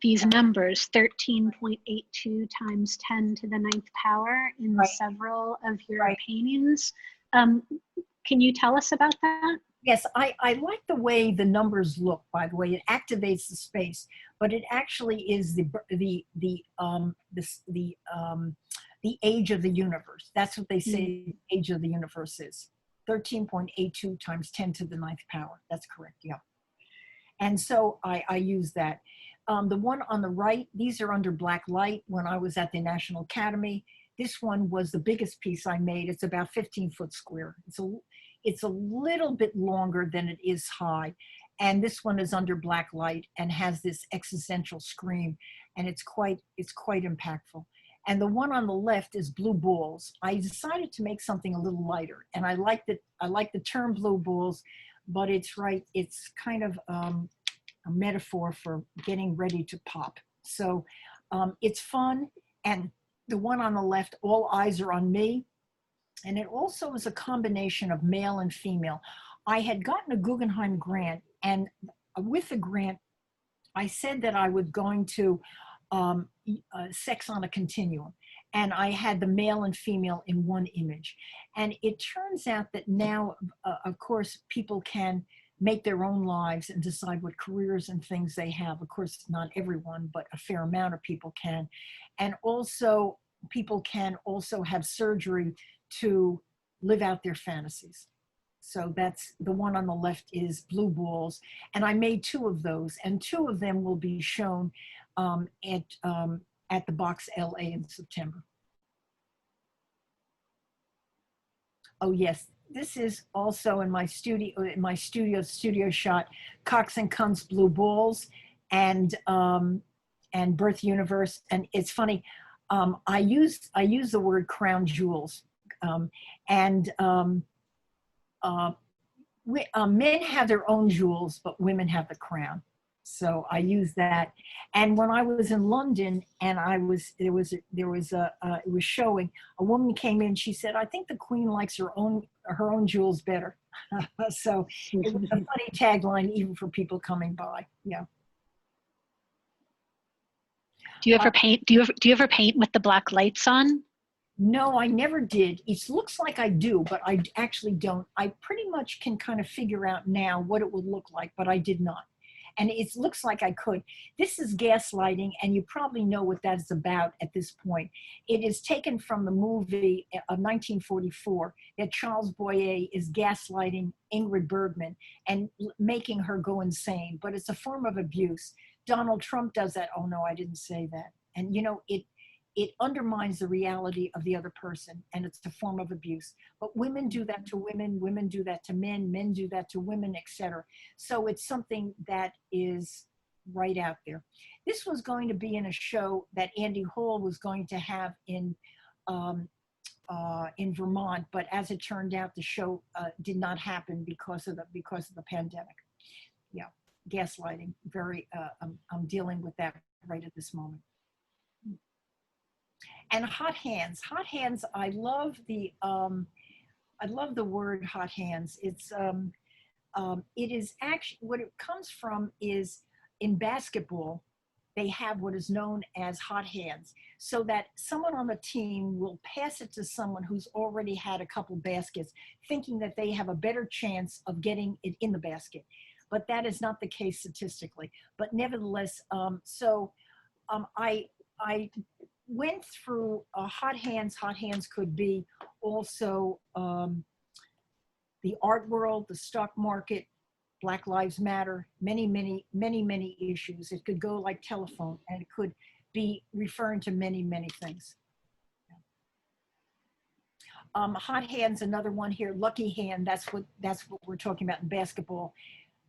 these numbers, 13.82 times 10 to the 9th power in several of your paintings. Can you tell us about that? Yes, I like the way the numbers look, by the way. It activates the space, but it actually is the age of the universe. That's what they say the age of the universe is. 13.82 times 10 to the ninth power. That's correct, yeah. And so I use that. The one on the right, these are under black light when I was at the National Academy. This one was the biggest piece I made. It's about 15 foot square. It's a little bit longer than it is high. And this one is under black light and has this existential scream. And it's quite impactful. And the one on the left is blue balls. I decided to make something a little lighter. And I like the term blue balls, but it's right. It's kind of a metaphor for getting ready to pop. So it's fun. And the one on the left, all eyes are on me. And it also is a combination of male and female. I had gotten a Guggenheim grant, and with the grant, I said that I was going to sex on a continuum. And I had the male and female in one image. And it turns out that now, of course, people can make their own lives and decide what careers and things they have. Of course, not everyone, but a fair amount of people can. And also, people can also have surgery to live out their fantasies. So that's the one on the left is blue balls. And I made 2 of those, and 2 of them will be shown at the Box LA in September. Oh yes, this is also in my studio shot, Cox and Kunz blue balls and Birth Universe. And it's funny, I use the word crown jewels. Men have their own jewels, but women have the crown. So I use that. And when I was in London and it was showing, a woman came in, she said, I think the Queen likes her own jewels better. So it was a funny tagline even for people coming by. Yeah. Do you ever paint? Do you ever paint with the black lights on? No, I never did. It looks like I do, but I actually don't. I pretty much can kind of figure out now what it would look like, but I did not. And it looks like I could. This is gaslighting, and you probably know what that is about at this point. It is taken from the movie of 1944 that Charles Boyer is gaslighting Ingrid Bergman and making her go insane, but it's a form of abuse. Donald Trump does that. Oh no, I didn't say that. And you know, it undermines the reality of the other person, and it's a form of abuse. But women do that to women, women do that to men, men do that to women, etc. So it's something that is right out there. This was going to be in a show that Andy Hall was going to have in Vermont, but as it turned out, the show did not happen because of the pandemic. Yeah, gaslighting. I'm dealing with that right at this moment. And hot hands. Hot hands, I love the word hot hands. It is actually, what it comes from is in basketball, they have what is known as hot hands, so that someone on the team will pass it to someone who's already had a couple baskets, thinking that they have a better chance of getting it in the basket. But that is not the case statistically. But nevertheless, I went through hot hands. Hot hands could be also the art world, the stock market, Black Lives Matter, many issues. It could go like telephone, and it could be referring to many things. Hot hands, another one here, lucky hand, that's what we're talking about in basketball.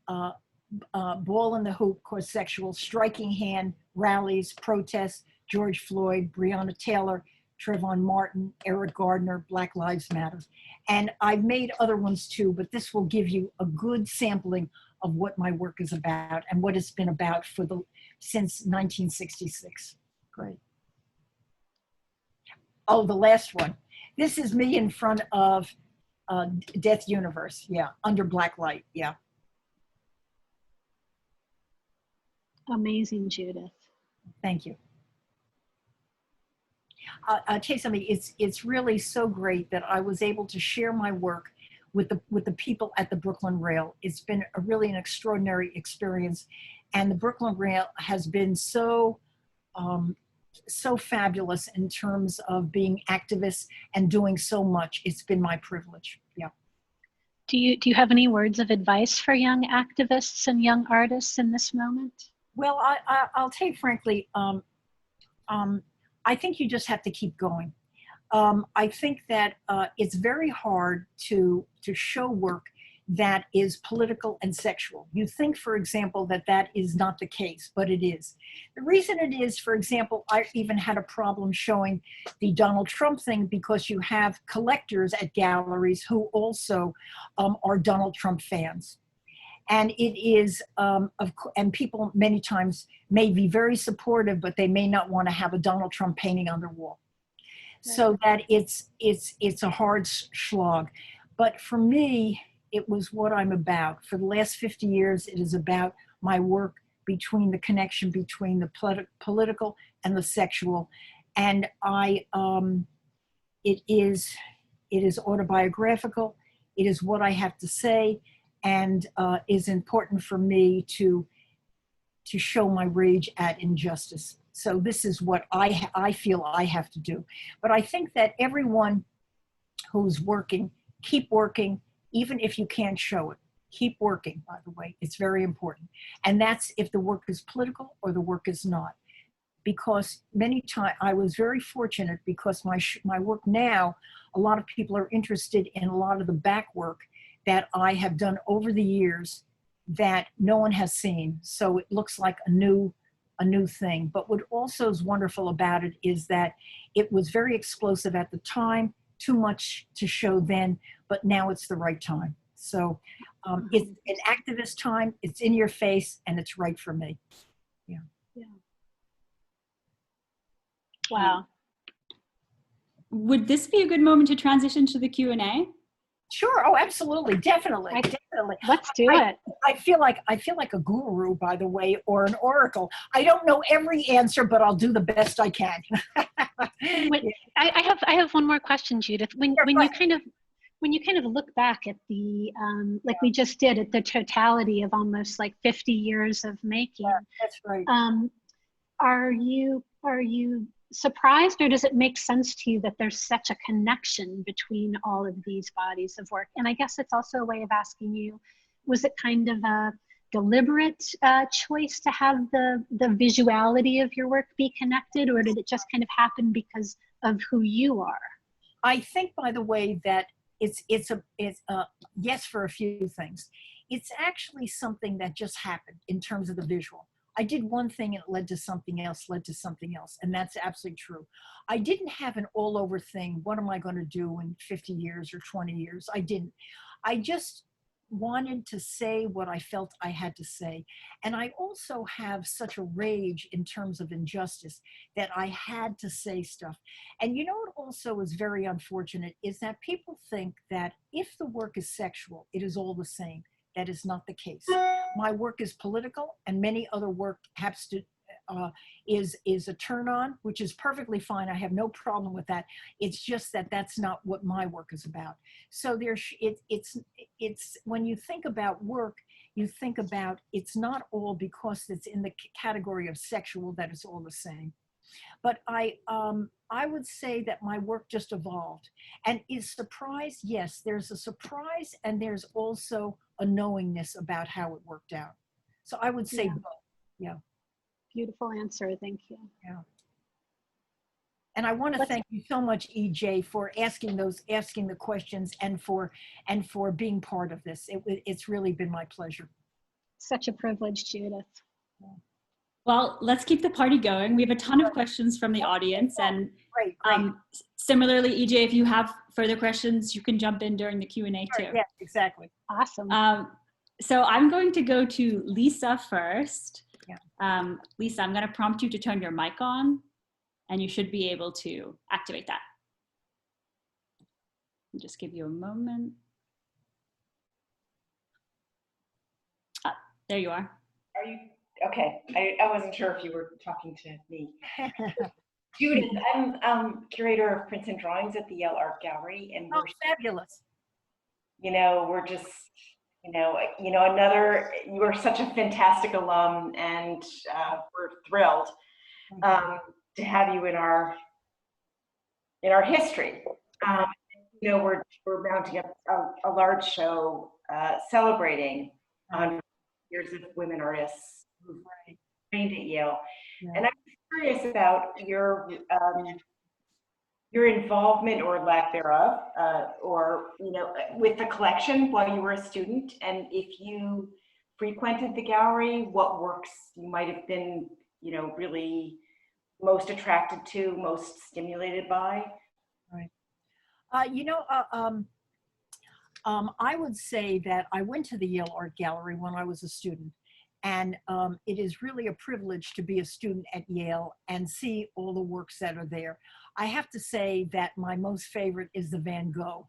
Ball in the hoop, of course, sexual, striking hand, rallies, protests, George Floyd, Breonna Taylor, Trayvon Martin, Eric Gardner, Black Lives Matter. And I've made other ones too, but this will give you a good sampling of what my work is about and what it's been about since 1966. Great. Oh, the last one. This is me in front of Death Universe, yeah, under black light, yeah. Amazing, Judith. Thank you. I'll tell you something, it's really so great that I was able to share my work with the people at the Brooklyn Rail. It's been really an extraordinary experience. And the Brooklyn Rail has been so fabulous in terms of being activists and doing so much. It's been my privilege. Yeah. Do you have any words of advice for young activists and young artists in this moment? Well, I'll tell you frankly, I think you just have to keep going. I think that it's very hard to show work that is political and sexual. You think, for example, that is not the case, but it is. The reason it is, for example, I even had a problem showing the Donald Trump thing because you have collectors at galleries who also are Donald Trump fans. And it is, and people many times may be very supportive, but they may not want to have a Donald Trump painting on their wall. So that it's a hard slog. But for me, it was what I'm about. For the last 50 years, it is about my work between the connection between the political and the sexual. And it is autobiographical. It is what I have to say, and is important for me to show my rage at injustice. So this is what I feel I have to do. But I think that everyone who's working, keep working, even if you can't show it. Keep working, by the way. It's very important. And that's if the work is political or the work is not. Because many times, I was very fortunate because my work now, a lot of people are interested in a lot of the back work that I have done over the years that no one has seen. So it looks like a new thing. But what also is wonderful about it is that it was very explosive at the time, too much to show then, but now it's the right time. So it's an activist time, it's in your face, and it's right for me. Yeah. Yeah. Wow. Would this be a good moment to transition to the Q&A? Sure. Oh, absolutely. Definitely. Definitely. Let's do it. I feel like a guru, by the way, or an oracle. I don't know every answer, but I'll do the best I can. I have one more question, Judith. When you kind of look back at the like we just did, at the totality of almost like 50 years of making, yeah, that's right. Are you surprised, or does it make sense to you that there's such a connection between all of these bodies of work? And I guess it's also a way of asking you, was it kind of a deliberate choice to have the visuality of your work be connected, or did it just kind of happen because of who you are? I think, by the way, that it's yes for a few things. It's actually something that just happened in terms of the visual. I did one thing and it led to something else, and that's absolutely true. I didn't have an all over thing. What am I going to do in 50 years or 20 years? I didn't. I just wanted to say what I felt I had to say. And I also have such a rage in terms of injustice that I had to say stuff. And you know what also is very unfortunate is that people think that if the work is sexual, it is all the same. That is not the case. My work is political, and many other work has to is a turn on, which is perfectly fine. I have no problem with that. It's just that that's not what my work is about. So it's when you think about work, you think about it's not all because it's in the category of sexual that it's all the same. But I would say that my work just evolved. And is surprise? Yes, there's a surprise, and there's also a knowingness about how it worked out. So I would say both. Yeah. Beautiful answer. Thank you. Yeah. And I want to thank you so much, EJ, for asking the questions and for being part of this. It's really been my pleasure. Such a privilege, Judith. Yeah. Well, let's keep the party going. We have a ton of questions from the audience, and great. Similarly, EJ, if you have further questions, you can jump in during the Q&A too. Yeah, exactly. Awesome. So I'm going to go to Lisa first. Yeah. Lisa, I'm going to prompt you to turn your mic on, and you should be able to activate that. I'll just give you a moment. There you are. Are you? Okay, I wasn't sure if you were talking to me. Judith, I'm curator of prints and drawings at the Yale Art Gallery, and Oh, fabulous. we're just, you are such a fantastic alum, and we're thrilled to have you in our history. We're mounting up a large show celebrating 100 years of women artists who've trained at Yale. Yeah. And I'm curious about your involvement or lack thereof, with the collection while you were a student, and if you frequented the gallery, what works you might have been, really most attracted to, most stimulated by. Right. I would say that I went to the Yale Art Gallery when I was a student. And it is really a privilege to be a student at Yale and see all the works that are there. I have to say that my most favorite is the Van Gogh,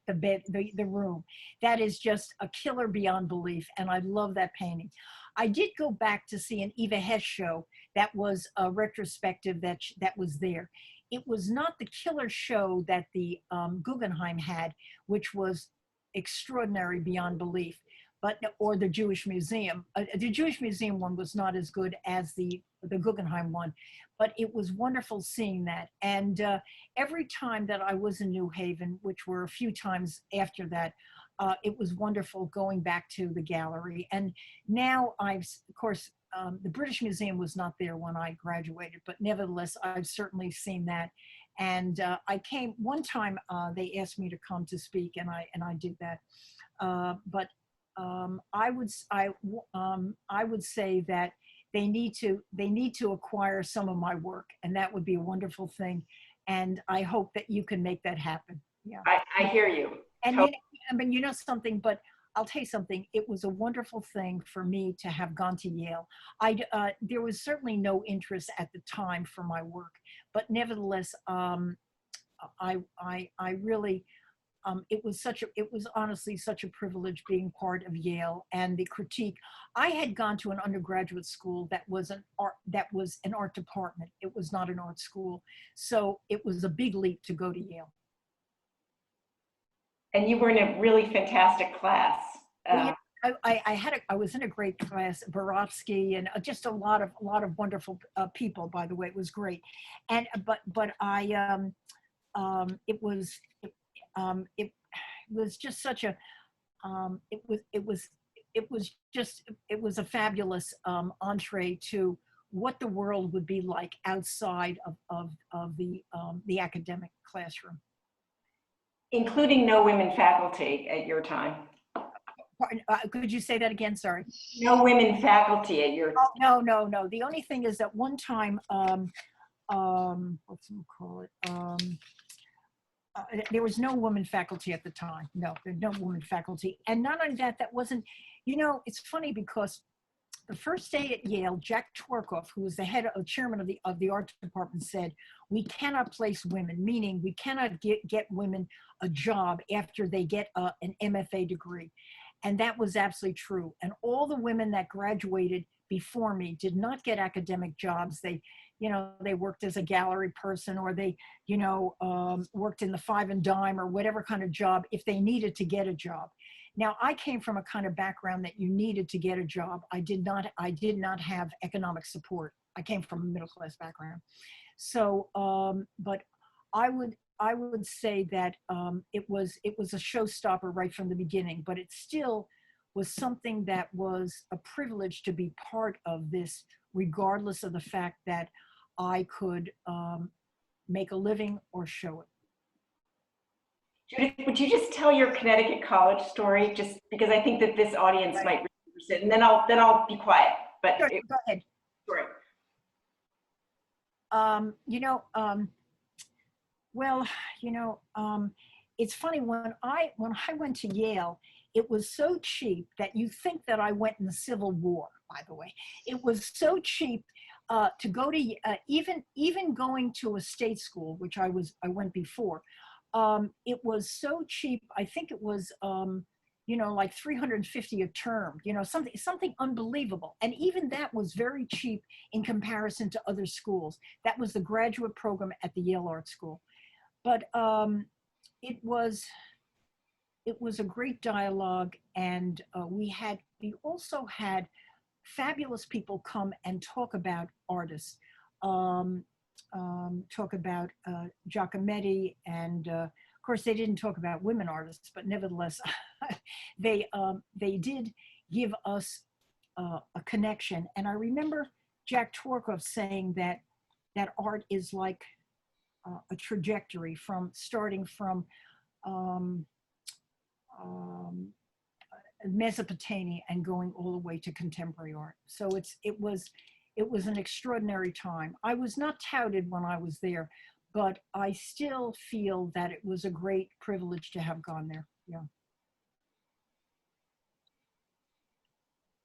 the room. That is just a killer beyond belief, and I love that painting. I did go back to see an Eva Hess show that was a retrospective that was there. It was not the killer show that the Guggenheim had, which was extraordinary beyond belief. Or the Jewish Museum. The Jewish Museum one was not as good as the Guggenheim one, but it was wonderful seeing that. And every time that I was in New Haven, which were a few times after that, it was wonderful going back to the gallery. And now of course, the British Museum was not there when I graduated, but nevertheless, I've certainly seen that. And I came one time, they asked me to come to speak, and I did that. I would say that they need to acquire some of my work, and that would be a wonderful thing. And I hope that you can make that happen. Yeah, I hear you. And something, but I'll tell you something. It was a wonderful thing for me to have gone to Yale. There was certainly no interest at the time for my work, but nevertheless, I really. It was honestly such a privilege being part of Yale, and the critique. I had gone to an undergraduate school that was an art department. It was not an art school. So it was a big leap to go to Yale. And you were in a really fantastic class. I was in a great class, Borofsky, and just a lot of wonderful people, by the way. It was great. And, but I, it was just such a it was a fabulous entree to what the world would be like outside of the academic classroom, including no women faculty at your time. Could you say that again? Sorry. No women faculty at your. Oh, no. The only thing is that one time, what's it call it? There was no woman faculty at the time. No, there's no woman faculty. And not only that, that wasn't, it's funny because the first day at Yale, Jack Twerkoff, who was the chairman of the art department, said, we cannot place women, meaning we cannot get women a job after they get an MFA degree. And that was absolutely true. And all the women that graduated before me did not get academic jobs. They worked as a gallery person, or they, worked in the Five and Dime or whatever kind of job if they needed to get a job. Now, I came from a kind of background that you needed to get a job. I did not have economic support. I came from a middle class background. So, but I would say that it was a showstopper right from the beginning, but it still was something that was a privilege to be part of this, regardless of the fact that I could make a living or show it. Judith, would you just tell your Connecticut college story, just because I think that this audience might be interested, and then I'll be quiet. But sure, go ahead. Sure. It's funny, when I went to Yale, it was so cheap that you think that I went in the Civil War, by the way. It was so cheap to go to, even going to a state school, which I went before. It was so cheap. I think it was, you know, like 350 a term, you know, something unbelievable. And even that was very cheap in comparison to other schools. That was the graduate program at the Yale Art School. But it was a great dialogue, and we also had fabulous people come and talk about artists, talk about Giacometti, and of course they didn't talk about women artists, but nevertheless they did give us a connection. And I remember Jack Tworkov saying that art is like a trajectory from starting from Mesopotamia and going all the way to contemporary art. So it was an extraordinary time. I was not touted when I was there, but I still feel that it was a great privilege to have gone there. Yeah.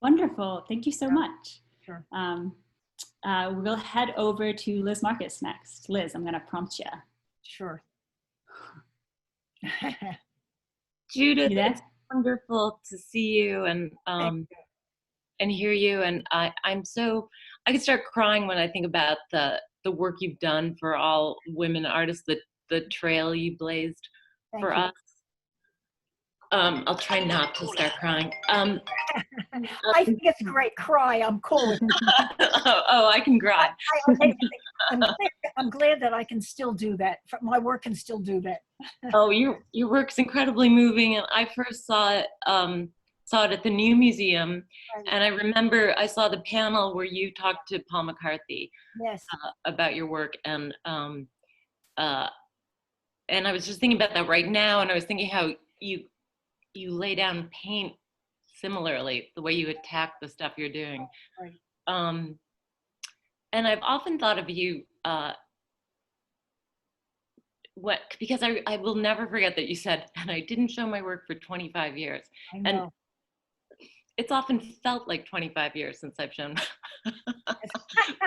Wonderful. Thank you so much. Sure. We'll head over to Liz Marcus next. Liz, I'm going to prompt you. Sure. Judith, You there? it's wonderful to see you and hear you. And I can start crying when I think about the work you've done for all women artists, the trail you blazed for us. I'll try not to start crying. I think it's great. Cry. I'm cool with it. Oh, I can cry. I'm glad that I can still do that. My work can still do that. Oh, your work's incredibly moving, and I first saw it at the New Museum, Right. and I remember I saw the panel where you talked to Paul McCarthy. Yes. About your work, and I was just thinking about that right now, and I was thinking how you lay down paint similarly, the way you attack the stuff you're doing. Right. And I've often thought of you, because I will never forget that you said, and I didn't show my work for 25 years. I know. And it's often felt like 25 years since I've shown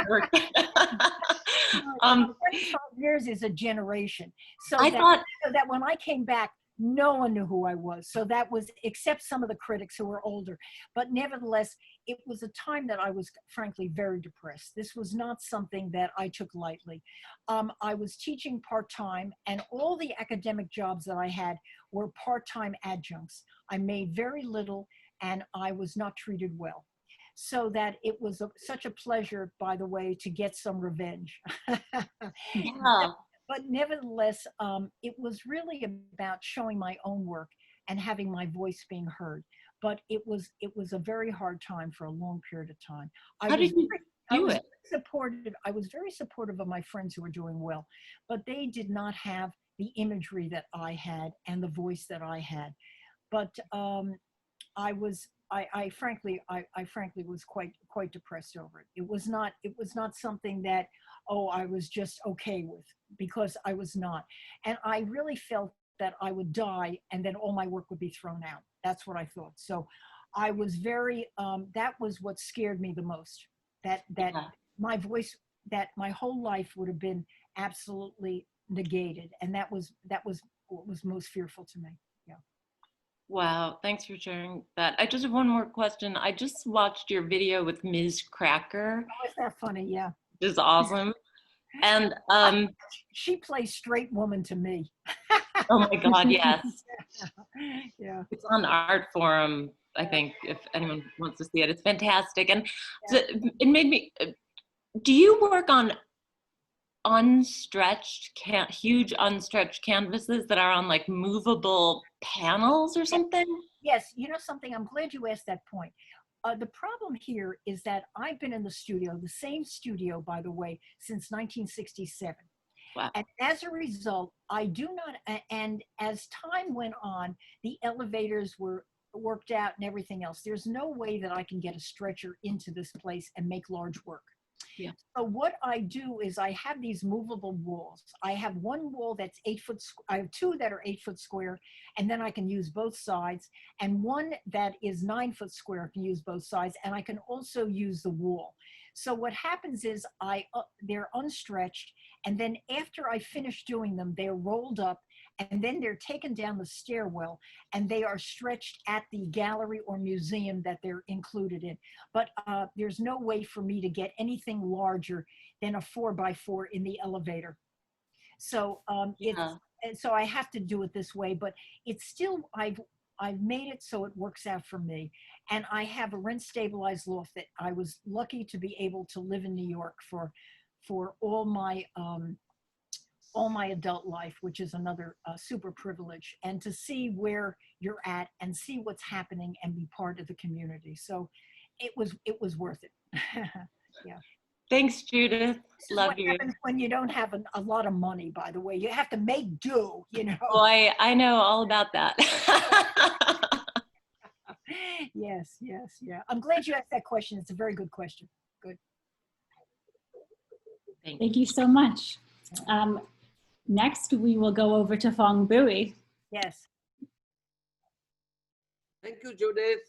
work. 25 years is a generation. So I thought that when I came back, no one knew who I was. So that was, except some of the critics who were older. But nevertheless, it was a time that I was frankly very depressed. This was not something that I took lightly. I was teaching part-time, and all the academic jobs that I had were part-time adjuncts. I made very little, and I was not treated well. So that it was such a pleasure, by the way, to get some revenge. yeah. But nevertheless, it was really about showing my own work and having my voice being heard. But it was a very hard time for a long period of time. How did you do it? I was very supportive of my friends who were doing well, but they did not have the imagery that I had and the voice that I had. But I frankly was quite depressed over it. It was not something that, I was just okay with, because I was not. And I really felt that I would die and then all my work would be thrown out. That's what I thought. So I was very, that was what scared me the most, that my voice, that my whole life would have been absolutely negated. And that was what was most fearful to me. Yeah. Wow, thanks for sharing that. I just have one more question. I just watched your video with Ms. Cracker. Oh, is that funny? Yeah. Which is awesome. And she plays straight woman to me. oh my God, yes. Yeah. It's on Art Forum, I think, if anyone wants to see it. It's fantastic. And Yeah. it made me, do you work on huge unstretched canvases that are on like movable panels or something? Yes, you know something, I'm glad you asked that point. The problem here is that I've been in the studio, the same studio, by the way, since 1967. Wow. And as a result, I do not, and as time went on, the elevators were worked out and everything else. There's no way that I can get a stretcher into this place and make large work. Yeah. So what I do is I have these movable walls. I have one wall that's 8 foot, I have two that are 8 foot square, and then I can use both sides, and one that is 9 foot square, I can use both sides, and I can also use the wall. So what happens is they're unstretched, and then after I finish doing them, they're rolled up, and then they're taken down the stairwell and they are stretched at the gallery or museum that they're included in. But there's no way for me to get anything larger than a 4x4 in the elevator. So so I have to do it this way, but it's still, I've made it so it works out for me. And I have a rent stabilized loft that I was lucky to be able to live in New York for all my adult life, which is another super privilege, and to see where you're at and see what's happening and be part of the community. So it was worth it. Yeah. Thanks, Judith. Love what you. happens when you don't have a lot of money, by the way. You have to make do, you know. Boy, I know all about that. Yes, yeah. I'm glad you asked that question. It's a very good question. Good. Thank you so much. Next, we will go over to Phong Bui. Yes. Thank you, Judith.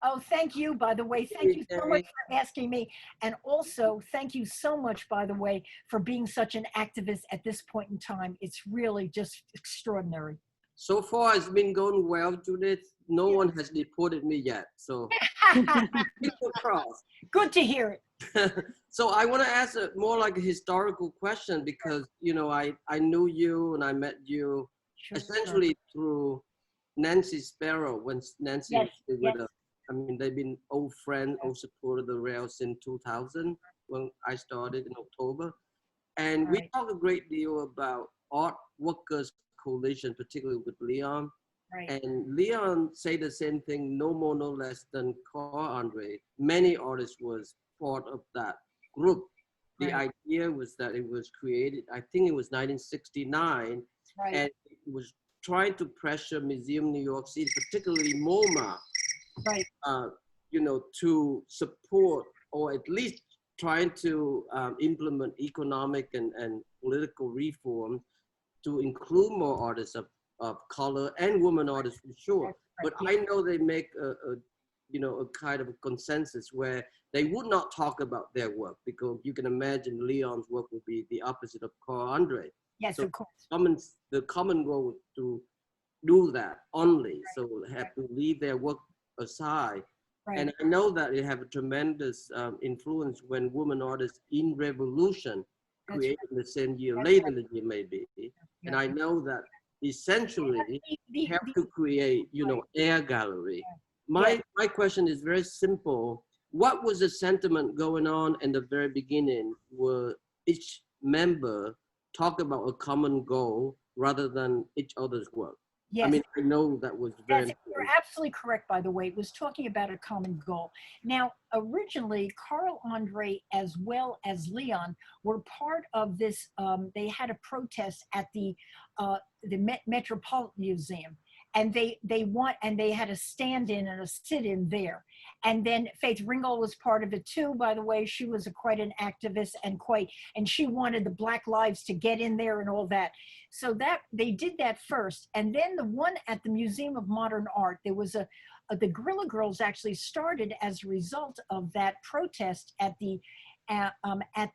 Oh, thank you, by the way. Thank you so much for asking me. And also, thank you so much, by the way, for being such an activist at this point in time. It's really just extraordinary. So far, it's been going well, Judith. No one has deported me yet, so people cross. Good to hear it. So I want to ask more like a historical question because, you know, I knew you and I met you essentially through Nancy Sparrow when Nancy was with us. I mean, they've been old friends, old supporter of the rail since 2000 when I started in October. And we talk a great deal about art workers coalition, particularly with Leon. And Leon say the same thing, no more, no less than Carl Andre. Many artists was part of that group. The idea was that it was created, I think it was 1969, and it was trying to pressure Museum New York City, particularly MoMA, you know, to support or at least trying to implement economic and political reform to include more artists of color and women artists for sure. But I know they make you know, a kind of a consensus where they would not talk about their work because you can imagine Leon's work would be the opposite of Carl Andre. Yes, so of course. The common goal was to do that only, so they have to leave their work aside. And I know that it have a tremendous influence when women artists in Revolution created the same year, later in the year maybe. And I know that essentially have to create, you know, Air Gallery. My question is very simple. What was the sentiment going on in the very beginning where each member talk about a common goal rather than each other's work? Yes. I mean, I know that was very Yes, you're absolutely correct, by the way. It was talking about a common goal. Now, originally, Carl Andre as well as Leon were part of this. They had a protest at the Metropolitan Museum, and they had a stand-in and a sit-in there. And then Faith Ringgold was part of it too, by the way. She was quite an activist and she wanted the Black lives to get in there and all that. So that they did that first. And then the one at the Museum of Modern Art, there was the Guerrilla Girls actually started as a result of that protest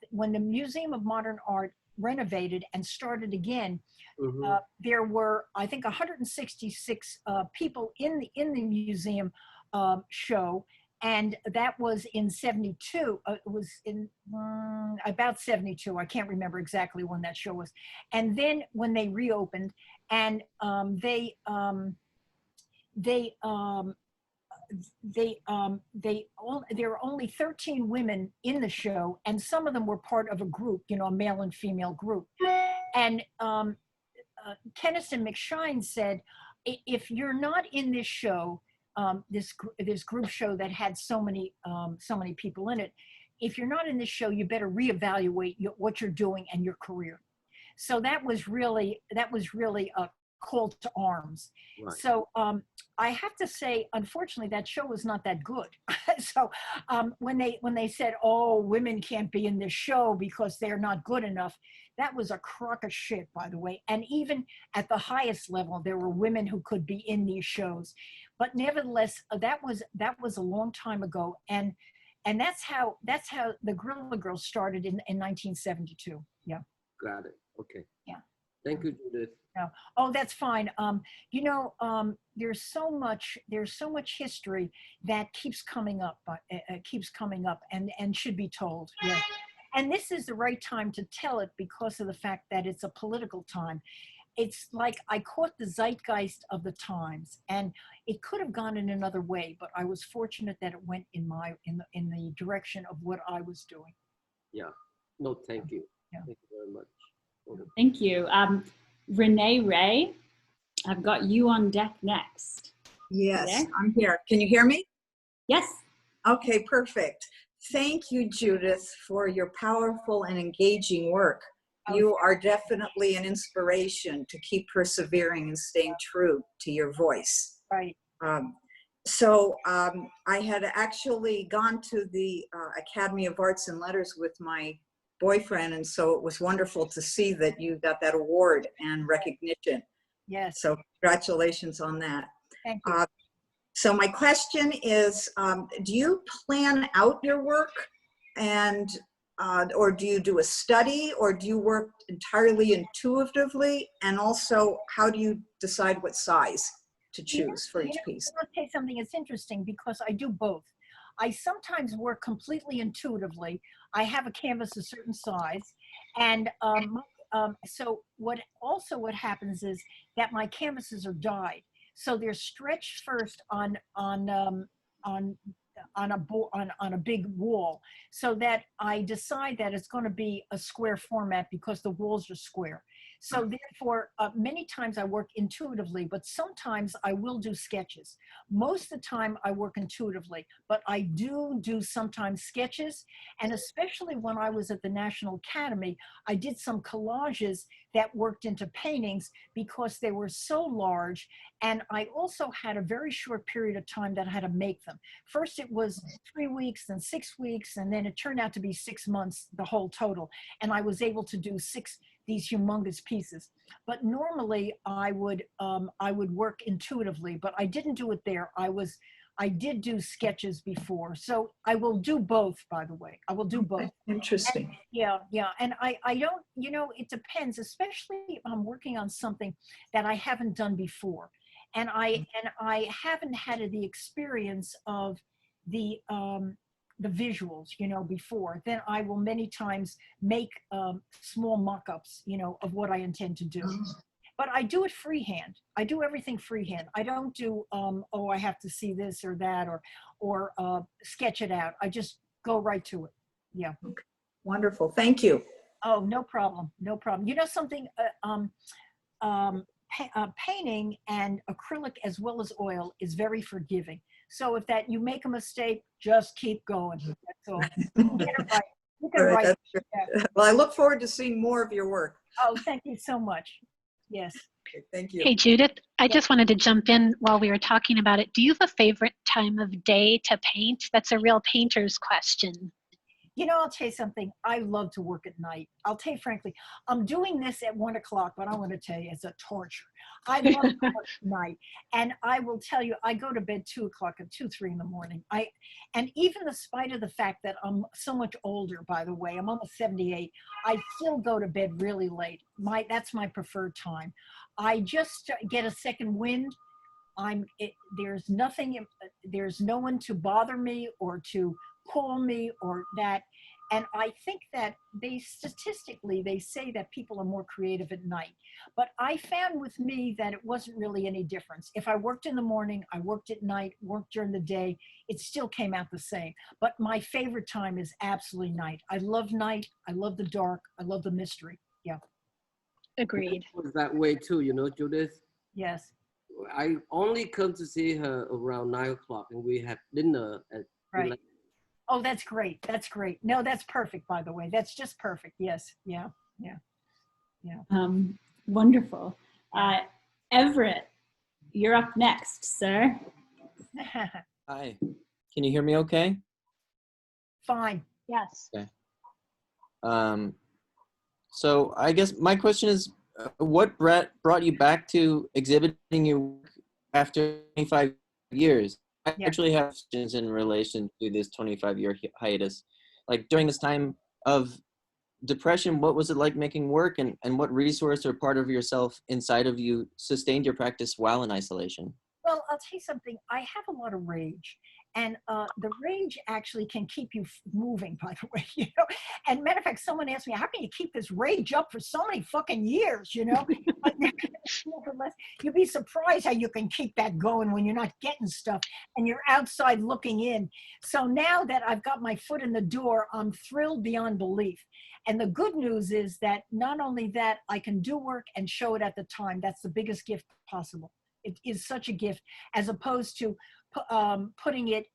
when the Museum of Modern Art renovated and started again. There were, I think, 166 people in the museum show, and that was in 72. It was in about 72. I can't remember exactly when that show was. And then when they reopened, and there were only 13 women in the show, and some of them were part of a group, you know, a male and female group. And Keniston McShine said, if you're not in this show, this group show that had so many people in it, if you're not in this show, you better reevaluate what you're doing and your career. So that was really a call to arms. So I have to say, unfortunately, that show was not that good. So when they said, oh, women can't be in this show because they're not good enough, that was a crock of shit, by the way. And even at the highest level, there were women who could be in these shows. But nevertheless, that was a long time ago. And that's how the Guerrilla Girls started in 1972. Yeah. Got it. Okay. Yeah. Thank you, Judith. No. Oh, that's fine. You know, there's so much history that keeps coming up, and should be told. Yes. And this is the right time to tell it because of the fact that it's a political time. It's like I caught the zeitgeist of the times, and it could have gone in another way, but I was fortunate that it went in the direction of what I was doing. Yeah. No, thank you. Yeah. Thank you very much. Okay. Thank you. Renee Ray, I've got you on deck next. Yes, I'm here. Can you hear me? Yes. Okay, perfect. Thank you, Judith, for your powerful and engaging work. You are definitely an inspiration to keep persevering and staying true to your voice. Right. I had actually gone to the Academy of Arts and Letters with my boyfriend, and so it was wonderful to see that you got that award and recognition. Yes. So congratulations on that. Thank you. So my question is, do you plan out your work, and or do you do a study, or do you work entirely intuitively? And also, how do you decide what size to choose for each piece? I'll tell you something. It's interesting because I do both. I sometimes work completely intuitively. I have a canvas a certain size, and so what happens is that my canvases are dyed, so they're stretched first on a big wall, so that I decide that it's going to be a square format because the walls are square. So therefore, many times I work intuitively, but sometimes I will do sketches. Most of the time I work intuitively, but I do sometimes sketches. And especially when I was at the National Academy, I did some collages that worked into paintings because they were so large. And I also had a very short period of time that I had to make them. First it was 3 weeks, then 6 weeks, and then it turned out to be 6 months, the whole total. And I was able to do these humongous pieces. But normally I would work intuitively, but I didn't do it there. I did do sketches before. So I will do both, by the way. I will do both. Interesting. And, yeah. And I don't, it depends, especially if I'm working on something that I haven't done before. And I haven't had the experience of the visuals, before. Then I will many times make small mock-ups, of what I intend to do. But I do it freehand. I do everything freehand. I don't do, I have to see this or that, or sketch it out. I just go right to it. Yeah. Okay. Wonderful. Thank you. Oh, no problem. No problem. You know something? Painting and acrylic as well as oil is very forgiving. So if you make a mistake, just keep going. That's all. You get it right. You can write. Yeah. Well, I look forward to seeing more of your work. Oh, thank you so much. Yes. Okay, thank you. Hey, Judith, I just wanted to jump in while we were talking about it. Do you have a favorite time of day to paint? That's a real painter's question. I'll tell you something. I love to work at night. I'll tell you frankly, I'm doing this at 1 o'clock, but I want to tell you, it's a torture. I love to work at night. And I will tell you, I go to bed 2 o'clock at 2, 3 in the morning. And even despite of the fact that I'm so much older, by the way, I'm almost 78, I still go to bed really late. That's my preferred time. I just get a second wind. There's no one to bother me or to call me or that. And I think that statistically, they say that people are more creative at night. But I found with me that it wasn't really any difference. If I worked in the morning, I worked at night, worked during the day, it still came out the same. But my favorite time is absolutely night. I love night. I love the dark. I love the mystery. Yeah. Agreed. It was that way too, Judith. Yes. I only come to see her around 9 o'clock, and we have dinner at 11. Oh, that's great. That's great. No, that's perfect, by the way. That's just perfect. Yes. Yeah. Wonderful. Everett, you're up next, sir. Hi. Can you hear me okay? Fine. Yes. Okay. So I guess my question is, what brought you back to exhibiting your work after 25 years? I actually have questions in relation to this 25-year hiatus. Like during this time of depression, what was it like making work, and what resource or part of yourself inside of you sustained your practice while in isolation? Well, I'll tell you something. I have a lot of rage, and the rage actually can keep you moving, by the way, you know. And matter of fact, someone asked me, how can you keep this rage up for so many fucking years, you know? But nevertheless, you'd be surprised how you can keep that going when you're not getting stuff and you're outside looking in. So now that I've got my foot in the door, I'm thrilled beyond belief. And the good news is that not only that, I can do work and show it at the time. That's the biggest gift possible. It is such a gift, as opposed to putting it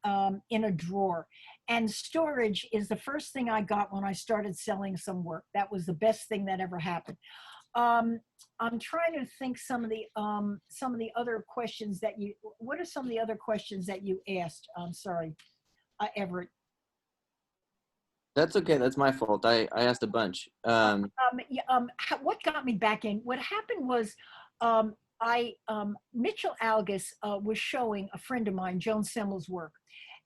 in a drawer. And storage is the first thing I got when I started selling some work. That was the best thing that ever happened. I'm trying to think some of the other questions that you. What are some of the other questions that you asked? I'm sorry, Everett. That's okay. That's my fault. I asked a bunch. What got me back in? What happened was. Mitchell Algus was showing a friend of mine, Joan Semmel's work,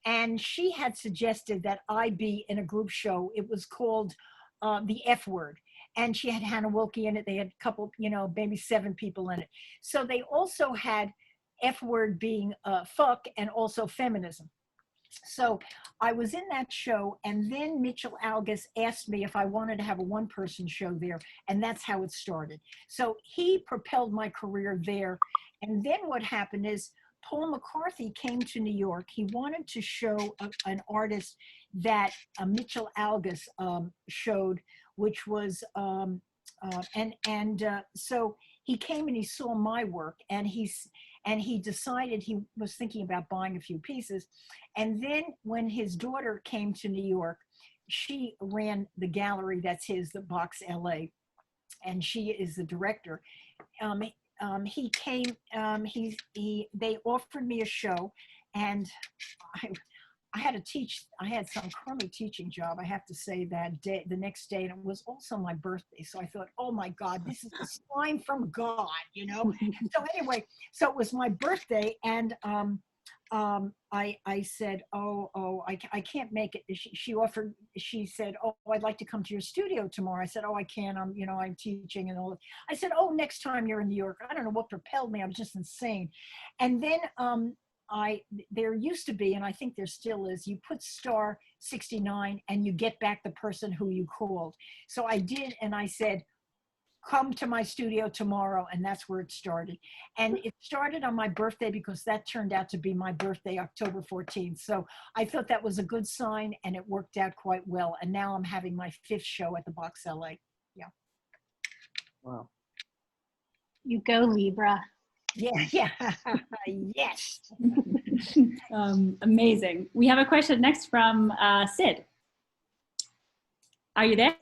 and she had suggested that I be in a group show. It was called The F Word, and she had Hannah Wilke in it. They had a couple, you know, maybe 7 people in it. So they also had F Word being fuck and also feminism. So I was in that show, and then Mitchell Algus asked me if I wanted to have a one-person show there, and that's how it started. So he propelled my career there. And then what happened is Paul McCarthy came to New York. He wanted to show an artist that Mitchell Algus showed, which was, so he came and he saw my work, and he decided he was thinking about buying a few pieces. And then when his daughter came to New York, she ran the gallery that's his, the Box LA, and she is the director. He came, they offered me a show, and I had to teach. I had some crummy teaching job, I have to say, that day, the next day, and it was also my birthday. So I thought, oh my God, this is a sign from God, you know? So anyway, so it was my birthday, and I said, I can't make it. She said, oh, I'd like to come to your studio tomorrow. I said, oh, I can't, I'm teaching and all. I said, oh, next time you're in New York. I don't know what propelled me. I was just insane. And then, there used to be, and I think there still is, you put star 69 and you get back the person who you called. So I did, and I said, come to my studio tomorrow, and that's where it started. And it started on my birthday because that turned out to be my birthday, October 14th. So I thought that was a good sign, and it worked out quite well. And now I'm having my 5th show at the Box LA. Yeah. Wow. You go, Libra. Yeah. Yes. Amazing. We have a question next from Sid. Are you there?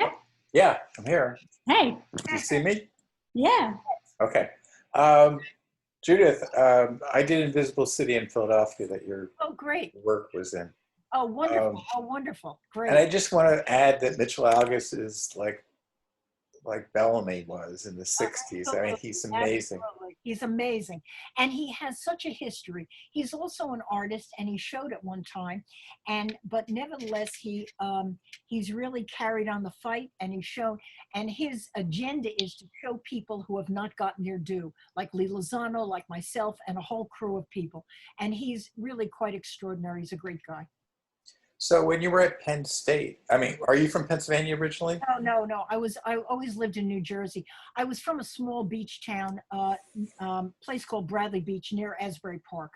Yeah, I'm here. Hey. You see me? Yeah. Okay. Judith, I did Invisible City in Philadelphia that your great work was in. Oh, wonderful. Wonderful. Great. And I just want to add that Mitchell Algus is like Bellamy was in the 60s. I mean, he's amazing. Absolutely. He's amazing. And he has such a history. He's also an artist, and he showed at one time. But nevertheless, he's really carried on the fight, and he's shown, and his agenda is to show people who have not gotten their due, like Lee Lozano, like myself, and a whole crew of people. And he's really quite extraordinary. He's a great guy. So when you were at Penn State, I mean, are you from Pennsylvania originally? No. I always lived in New Jersey. I was from a small beach town, place called Bradley Beach near Asbury Park.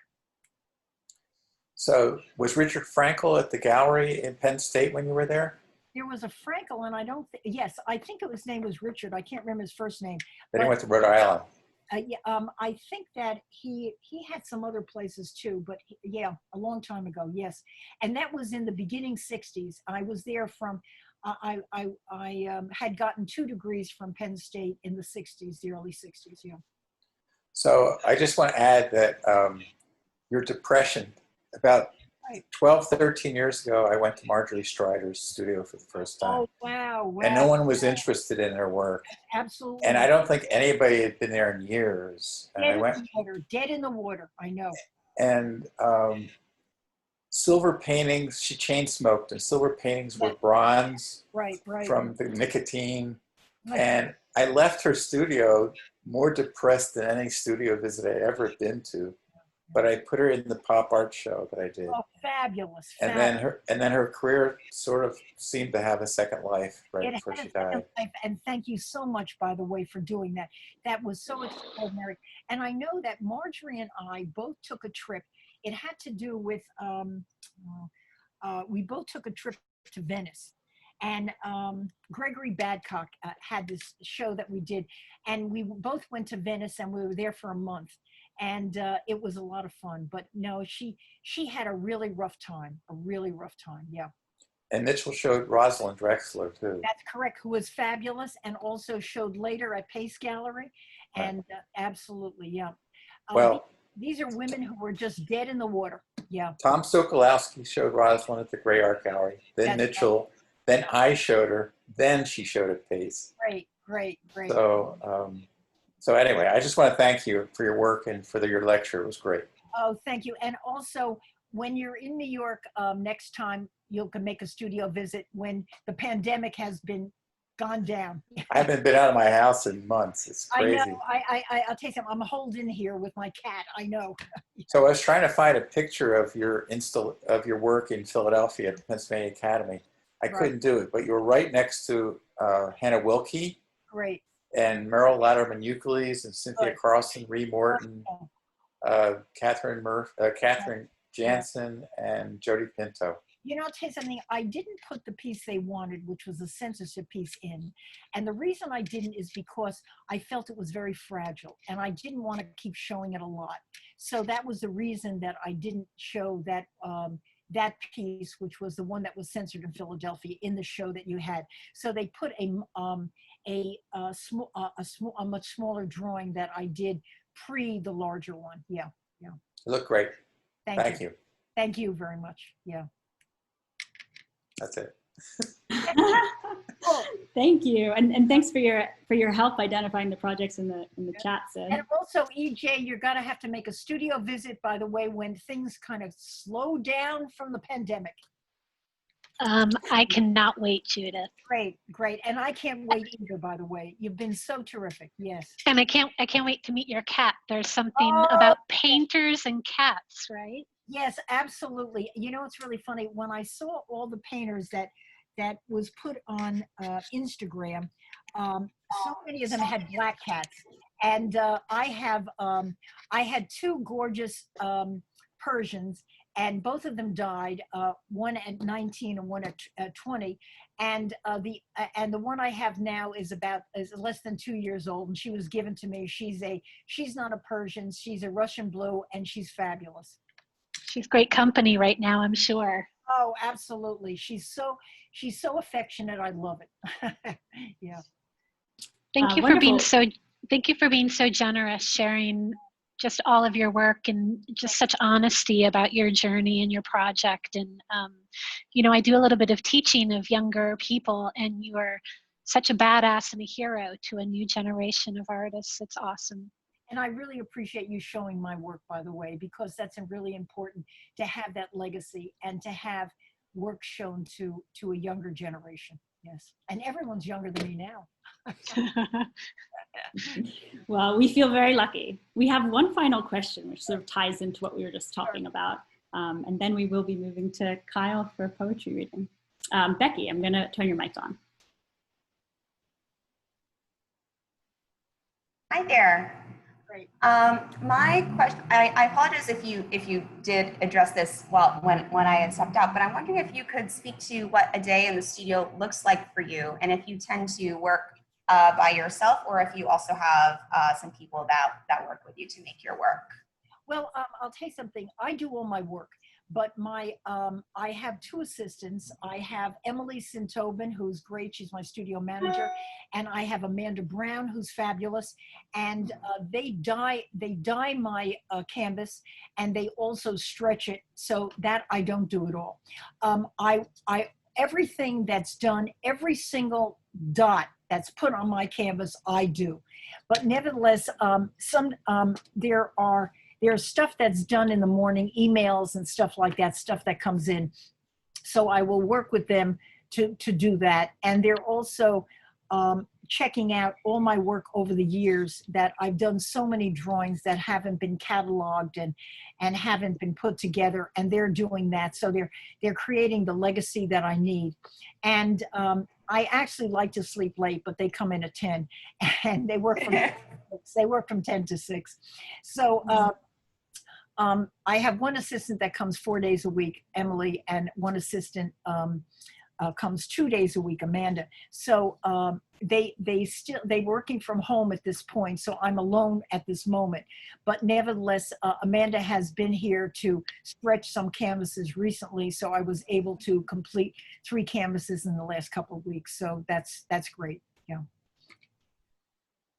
So was Richard Frankel at the gallery in Penn State when you were there? There was a Frankel, and yes, I think his name was Richard. I can't remember his first name. Then he went to Rhode Island. I think that he had some other places too, but yeah, a long time ago, yes. And that was in the beginning 60s. I was there from, I had gotten 2 degrees from Penn State in the 60s, the early 60s, yeah. So I just want to add that your depression, about 12, 13 years ago, I went to Marjorie Strider's studio for the first time. Oh, wow. And no one was interested in her work. Absolutely. And I don't think anybody had been there in years. And dead in the water, I know. And silver paintings. She chain smoked, and silver paintings were Yes. bronze Right, right. from the nicotine. Like, And I left her studio more depressed than any studio visit I ever been to. But I put her in the pop art show that I did. oh, fabulous. And then her career sort of seemed to have a second life right It before had she a second died. life, and thank you so much, by the way, for doing that. That was so extraordinary. And I know that Marjorie and I both took a trip. It had to do with, we both took a trip to Venice. And Gregory Badcock had this show that we did. And we both went to Venice, and we were there for a month. And it was a lot of fun. But no, she had a really rough time, yeah. And Mitchell showed Rosalind Drexler too. That's correct, who was fabulous and also showed later at Pace Gallery. And absolutely, yeah. Well, these are women who were just dead in the water, yeah. Tom Sokolowski showed Rosalind at the Gray Art Gallery, then That's Mitchell, then I showed her, then she showed at Pace. Great. So anyway, I just want to thank you for your work and for your lecture. It was great. Oh, thank you. And also, when you're in New York next time, you can make a studio visit when the pandemic has been gone down. I haven't been out of my house in months. It's crazy. I know. I'll tell you something. I'm holed in here with my cat. I know. So I was trying to find a picture of your work in Philadelphia at the Pennsylvania Academy. I couldn't do it, but you were right next to Hannah Wilkie. Great. And Merrill Latterman Euclides and Cynthia Carlson, Ree Morton, Catherine Jansen, and Jody Pinto. You know, I'll tell you something. I didn't put the piece they wanted, which was a censorship piece, in. And the reason I didn't is because I felt it was very fragile and I didn't want to keep showing it a lot. So that was the reason that I didn't show that that piece, which was the one that was censored in Philadelphia, in the show that you had. So they put a much smaller drawing that I did pre the larger one. Yeah. You look great. Thank you. Thank you very much. Yeah. That's it. Thank you, and thanks for your help identifying the projects in the chat, Sid. And also, EJ, you're gonna have to make a studio visit, by the way, when things kind of slow down from the pandemic. I cannot wait, Judith. Great, and I can't wait either. By the way, you've been so terrific. Yes. And I can't wait to meet your cat. There's something about painters and cats, right? Yes, absolutely. You know, it's really funny when I saw all the painters that was put on Instagram. So many of them had black cats, and I had two gorgeous Persians, and both of them died. One at 19 and one at 20. And the one I have now is less than 2 years old, and she was given to me. She's not a Persian. She's a Russian blue, and she's fabulous. She's great company right now, I'm sure. Oh, absolutely. She's so affectionate. I love it. Yeah. Thank you for being so generous, sharing just all of your work and just such honesty about your journey and your project. And you know, I do a little bit of teaching of younger people, and you are such a badass and a hero to a new generation of artists. It's awesome. And I really appreciate you showing my work, by the way, because that's really important to have that legacy and to have work shown to a younger generation. Yes. And everyone's younger than me now. Well, we feel very lucky. We have one final question, which sort of ties into what we were just talking about. And then we will be moving to Kyle for poetry reading. Becky, I'm going to turn your mic on. Hi there. Great. My question, I apologize if you did address this when I had stepped out, but I'm wondering if you could speak to what a day in the studio looks like for you, and if you tend to work by yourself, or if you also have some people that work with you to make your work. Well, I'll tell you something. I do all my work, but I have two assistants. I have Emily Sintobin, who's great. She's my studio manager. And I have Amanda Brown, who's fabulous. And they dye my canvas, and they also stretch it, so that I don't do it all. Everything that's done, every single dot that's put on my canvas, I do. But nevertheless, there are there's stuff that's done in the morning, emails and stuff like that, stuff that comes in. So I will work with them to do that. And they're also checking out all my work over the years, that I've done so many drawings that haven't been cataloged and haven't been put together, and they're doing that. So they're creating the legacy that I need. And I actually like to sleep late, but they come in at 10 and they work from 10 to 6. So I have one assistant that comes 4 days a week, Emily, and one assistant comes 2 days a week, Amanda. So they working from home at this point, so I'm alone at this moment. But nevertheless, Amanda has been here to stretch some canvases recently, so I was able to complete 3 canvases in the last couple of weeks. So that's great. Yeah.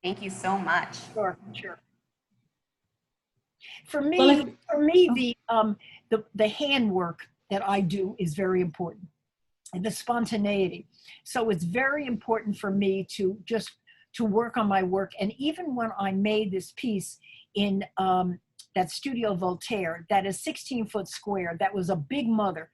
Thank you so much. Sure. For me, the handwork that I do is very important, and the spontaneity. So it's very important for me to work on my work. And even when I made this piece in that Studio Voltaire, that is 16-foot square, that was a big mother.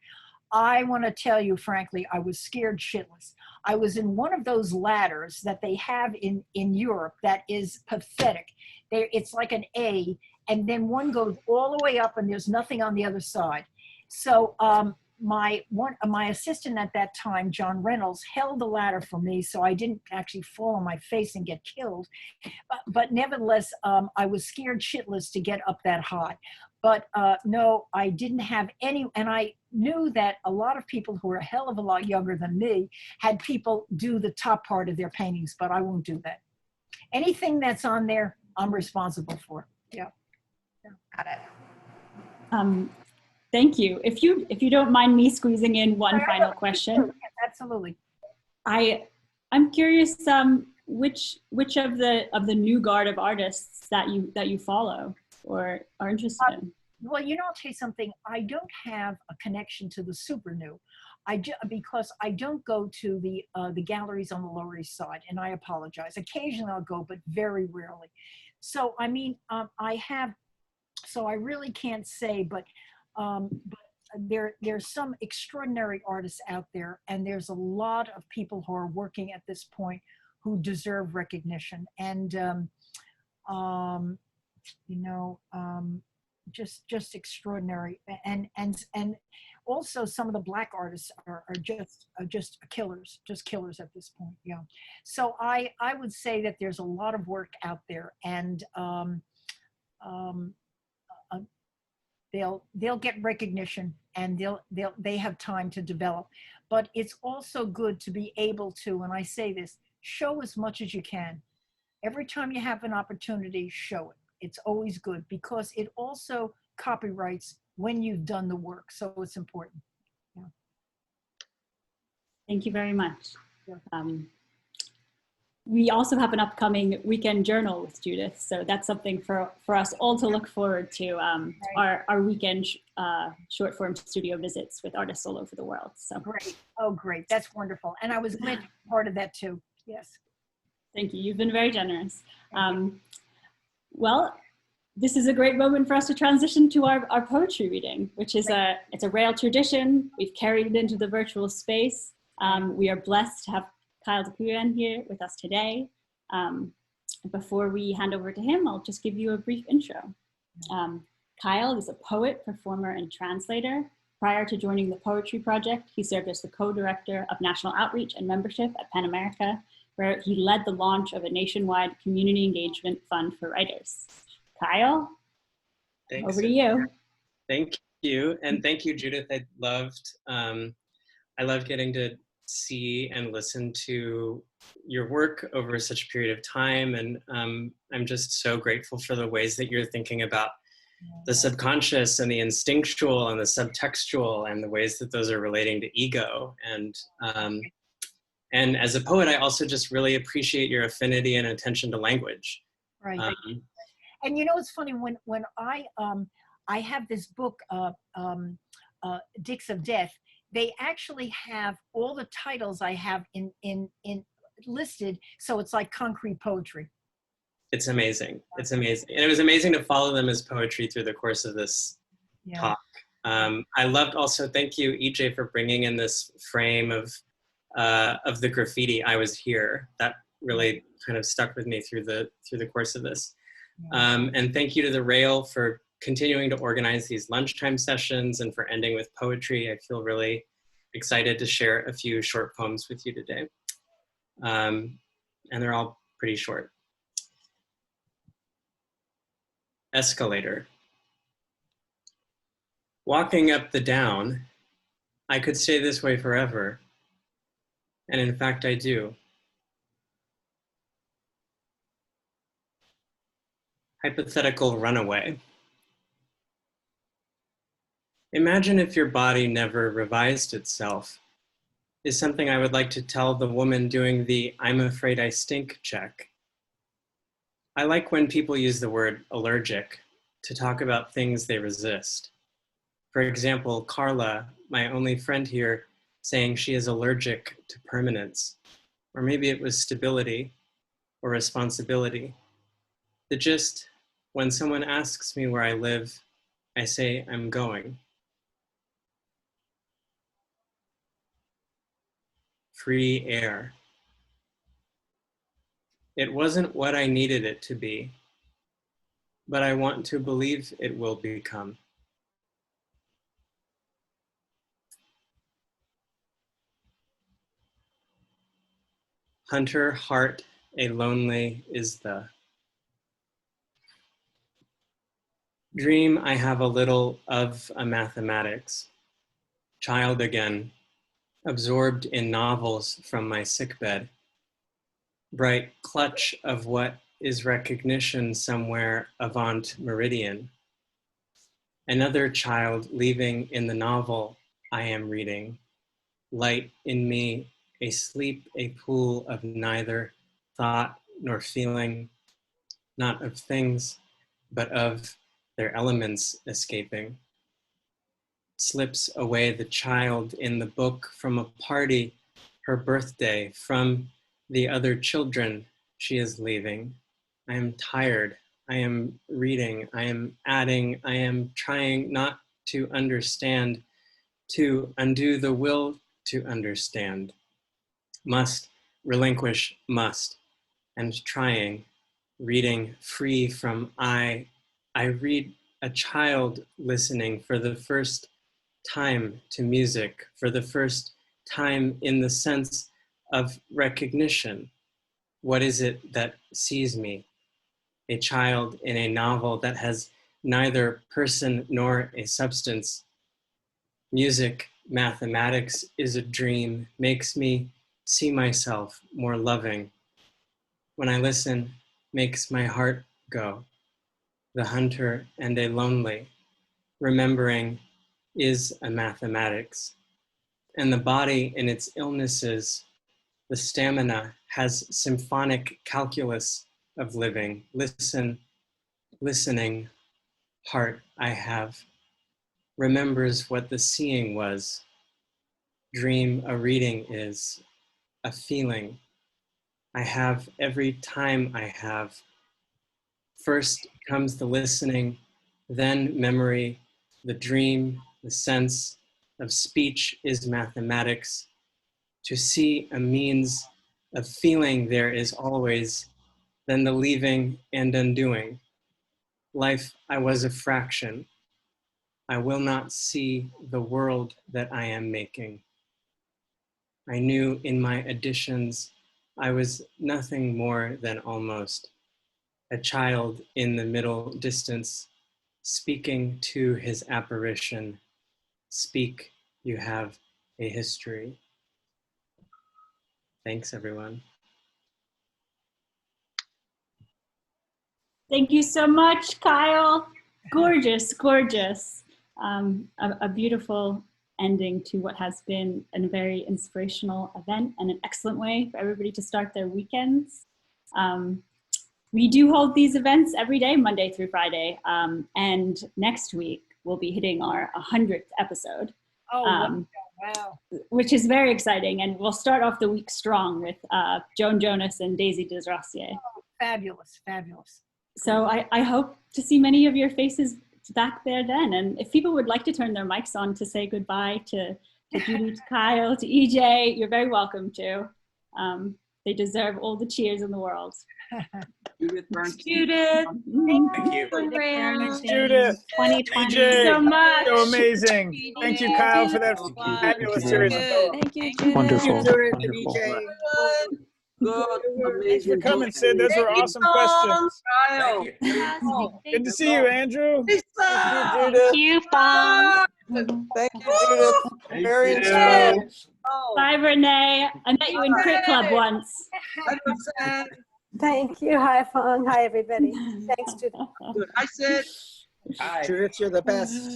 I want to tell you, frankly, I was scared shitless. I was in one of those ladders that they have in Europe that is pathetic. It's like an A, and then one goes all the way up and there's nothing on the other side. So my assistant at that time, John Reynolds, held the ladder for me so I didn't actually fall on my face and get killed. But nevertheless, I was scared shitless to get up that high. But no, I didn't have any, and I knew that a lot of people who are a hell of a lot younger than me had people do the top part of their paintings, but I won't do that. Anything that's on there, I'm responsible for. Yeah. Got it. Thank you. If you don't mind me squeezing in one final question. Absolutely. I'm curious which of the new guard of artists that you follow or are interested in. Well, I'll tell you something. I don't have a connection to the super new, because I don't go to the galleries on the Lower East Side, and I apologize. Occasionally I'll go, but very rarely. So I mean, so I really can't say, but there's some extraordinary artists out there, and there's a lot of people who are working at this point who deserve recognition. And just extraordinary. And also some of the Black artists are just killers at this point. Yeah. So I would say that there's a lot of work out there, and they'll get recognition, and they have time to develop. But it's also good to be able to, and I say this, show as much as you can. Every time you have an opportunity, show it. It's always good, because it also copyrights when you've done the work. So it's important. Yeah. Thank you very much. We also have an upcoming weekend journal with Judith, so that's something for us all to look forward to, our weekend short form studio visits with artists all over the world. So great. Oh, great. That's wonderful. And I was glad to be part of that too. Yes. Thank you. You've been very generous. Well, this is a great moment for us to transition to our poetry reading, which is it's a rare tradition. We've carried it into the virtual space. We are blessed to have Kyle Dacuyan here with us today. Before we hand over to him, I'll just give you a brief intro. Kyle is a poet, performer, and translator. Prior to joining the Poetry Project, he served as the co-director of National Outreach and Membership at PEN America, where he led the launch of a nationwide community engagement fund for writers. Kyle, Thanks. Over to you. Thank you, and thank you, Judith. I loved getting to see and listen to your work over such a period of time, and I'm just so grateful for the ways that you're thinking about the subconscious and the instinctual and the subtextual, and the ways that those are relating to ego. And as a poet, I also just really appreciate your affinity and attention to language. Right. And it's funny, when I have this book, Dicks of Death, they actually have all the titles I have in listed, so it's like concrete poetry. It's amazing. It's amazing. And it was amazing to follow them as poetry through the course of this talk. I loved also, thank you, EJ, for bringing in this frame of the graffiti, "I was here." That really kind of stuck with me through the course of this. And thank you to the Rail for continuing to organize these lunchtime sessions and for ending with poetry. I feel really excited to share a few short poems with you today. And they're all pretty short. Escalator. Walking up the down, I could stay this way forever. And in fact, I do. Hypothetical runaway. Imagine if your body never revised itself, is something I would like to tell the woman doing the "I'm afraid I stink" check. I like when people use the word allergic to talk about things they resist. For example, Carla, my only friend here, saying she is allergic to permanence, or maybe it was stability or responsibility. The gist, when someone asks me where I live, I say I'm going. Free air. It wasn't what I needed it to be, but I want to believe it will become. Hunter, heart, a lonely is the dream. I have a little of a mathematics. Child again, absorbed in novels from my sickbed. Bright clutch of what is recognition somewhere avant meridian. Another child leaving in the novel I am reading. Light in me, asleep, a pool of neither thought nor feeling, not of things, but of their elements escaping. Slips away the child in the book from a party, her birthday, from the other children she is leaving. I am tired. I am reading. I am adding. I am trying not to understand, to undo the will to understand. Must relinquish must, and trying, reading free from I read a child listening for the first time to music, for the first time in the sense of recognition. What is it that sees me? A child in a novel that has neither person nor a substance. Music, mathematics is a dream, makes me see myself more loving. When I listen, makes my heart go. The hunter and a lonely, remembering is a mathematics. And the body in its illnesses, the stamina has symphonic calculus of living. Listen, listening, heart I have, remembers what the seeing was. Dream a reading is, a feeling I have every time I have. First comes the listening, then memory, the dream, the sense of speech is mathematics. To see a means of feeling there is always, then the leaving and undoing. Life, I was a fraction. I will not see the world that I am making. I knew in my additions, I was nothing more than almost a child in the middle distance, speaking to his apparition. Speak, you have a history. Thanks, everyone. Thank you so much, Kyle. Gorgeous, gorgeous. A beautiful ending to what has been a very inspirational event and an excellent way for everybody to start their weekends. We do hold these events every day, Monday through Friday. And next week, we'll be hitting our 100th episode. Oh, wow. Which is very exciting. And we'll start off the week strong with Joan Jonas and Daisy Desrosiers. Fabulous, fabulous. So I hope to see many of your faces back there then. And if people would like to turn their mics on to say goodbye to Judith, Kyle, to EJ, you're very welcome to. They deserve all the cheers in the world. Judith Bernstein. Judith. Thank you. Judith. 2020. Thank you so much. So amazing. Thank you, Kyle, for that fabulous series of photos. Thank you, Judith. Wonderful. Judith and Wonderful. EJ. Good. Thanks for coming, Sid. Those were awesome questions. Thank you. Good to see you, Andrew. Thank you, Fong. Thank you, Judith. Very you. inspiring. Bye, Renee. I met you in Crit Club once. Thank you. Hi, Fong. Hi, everybody. Thanks, Judith. I said, Hi. Judith, you're the best.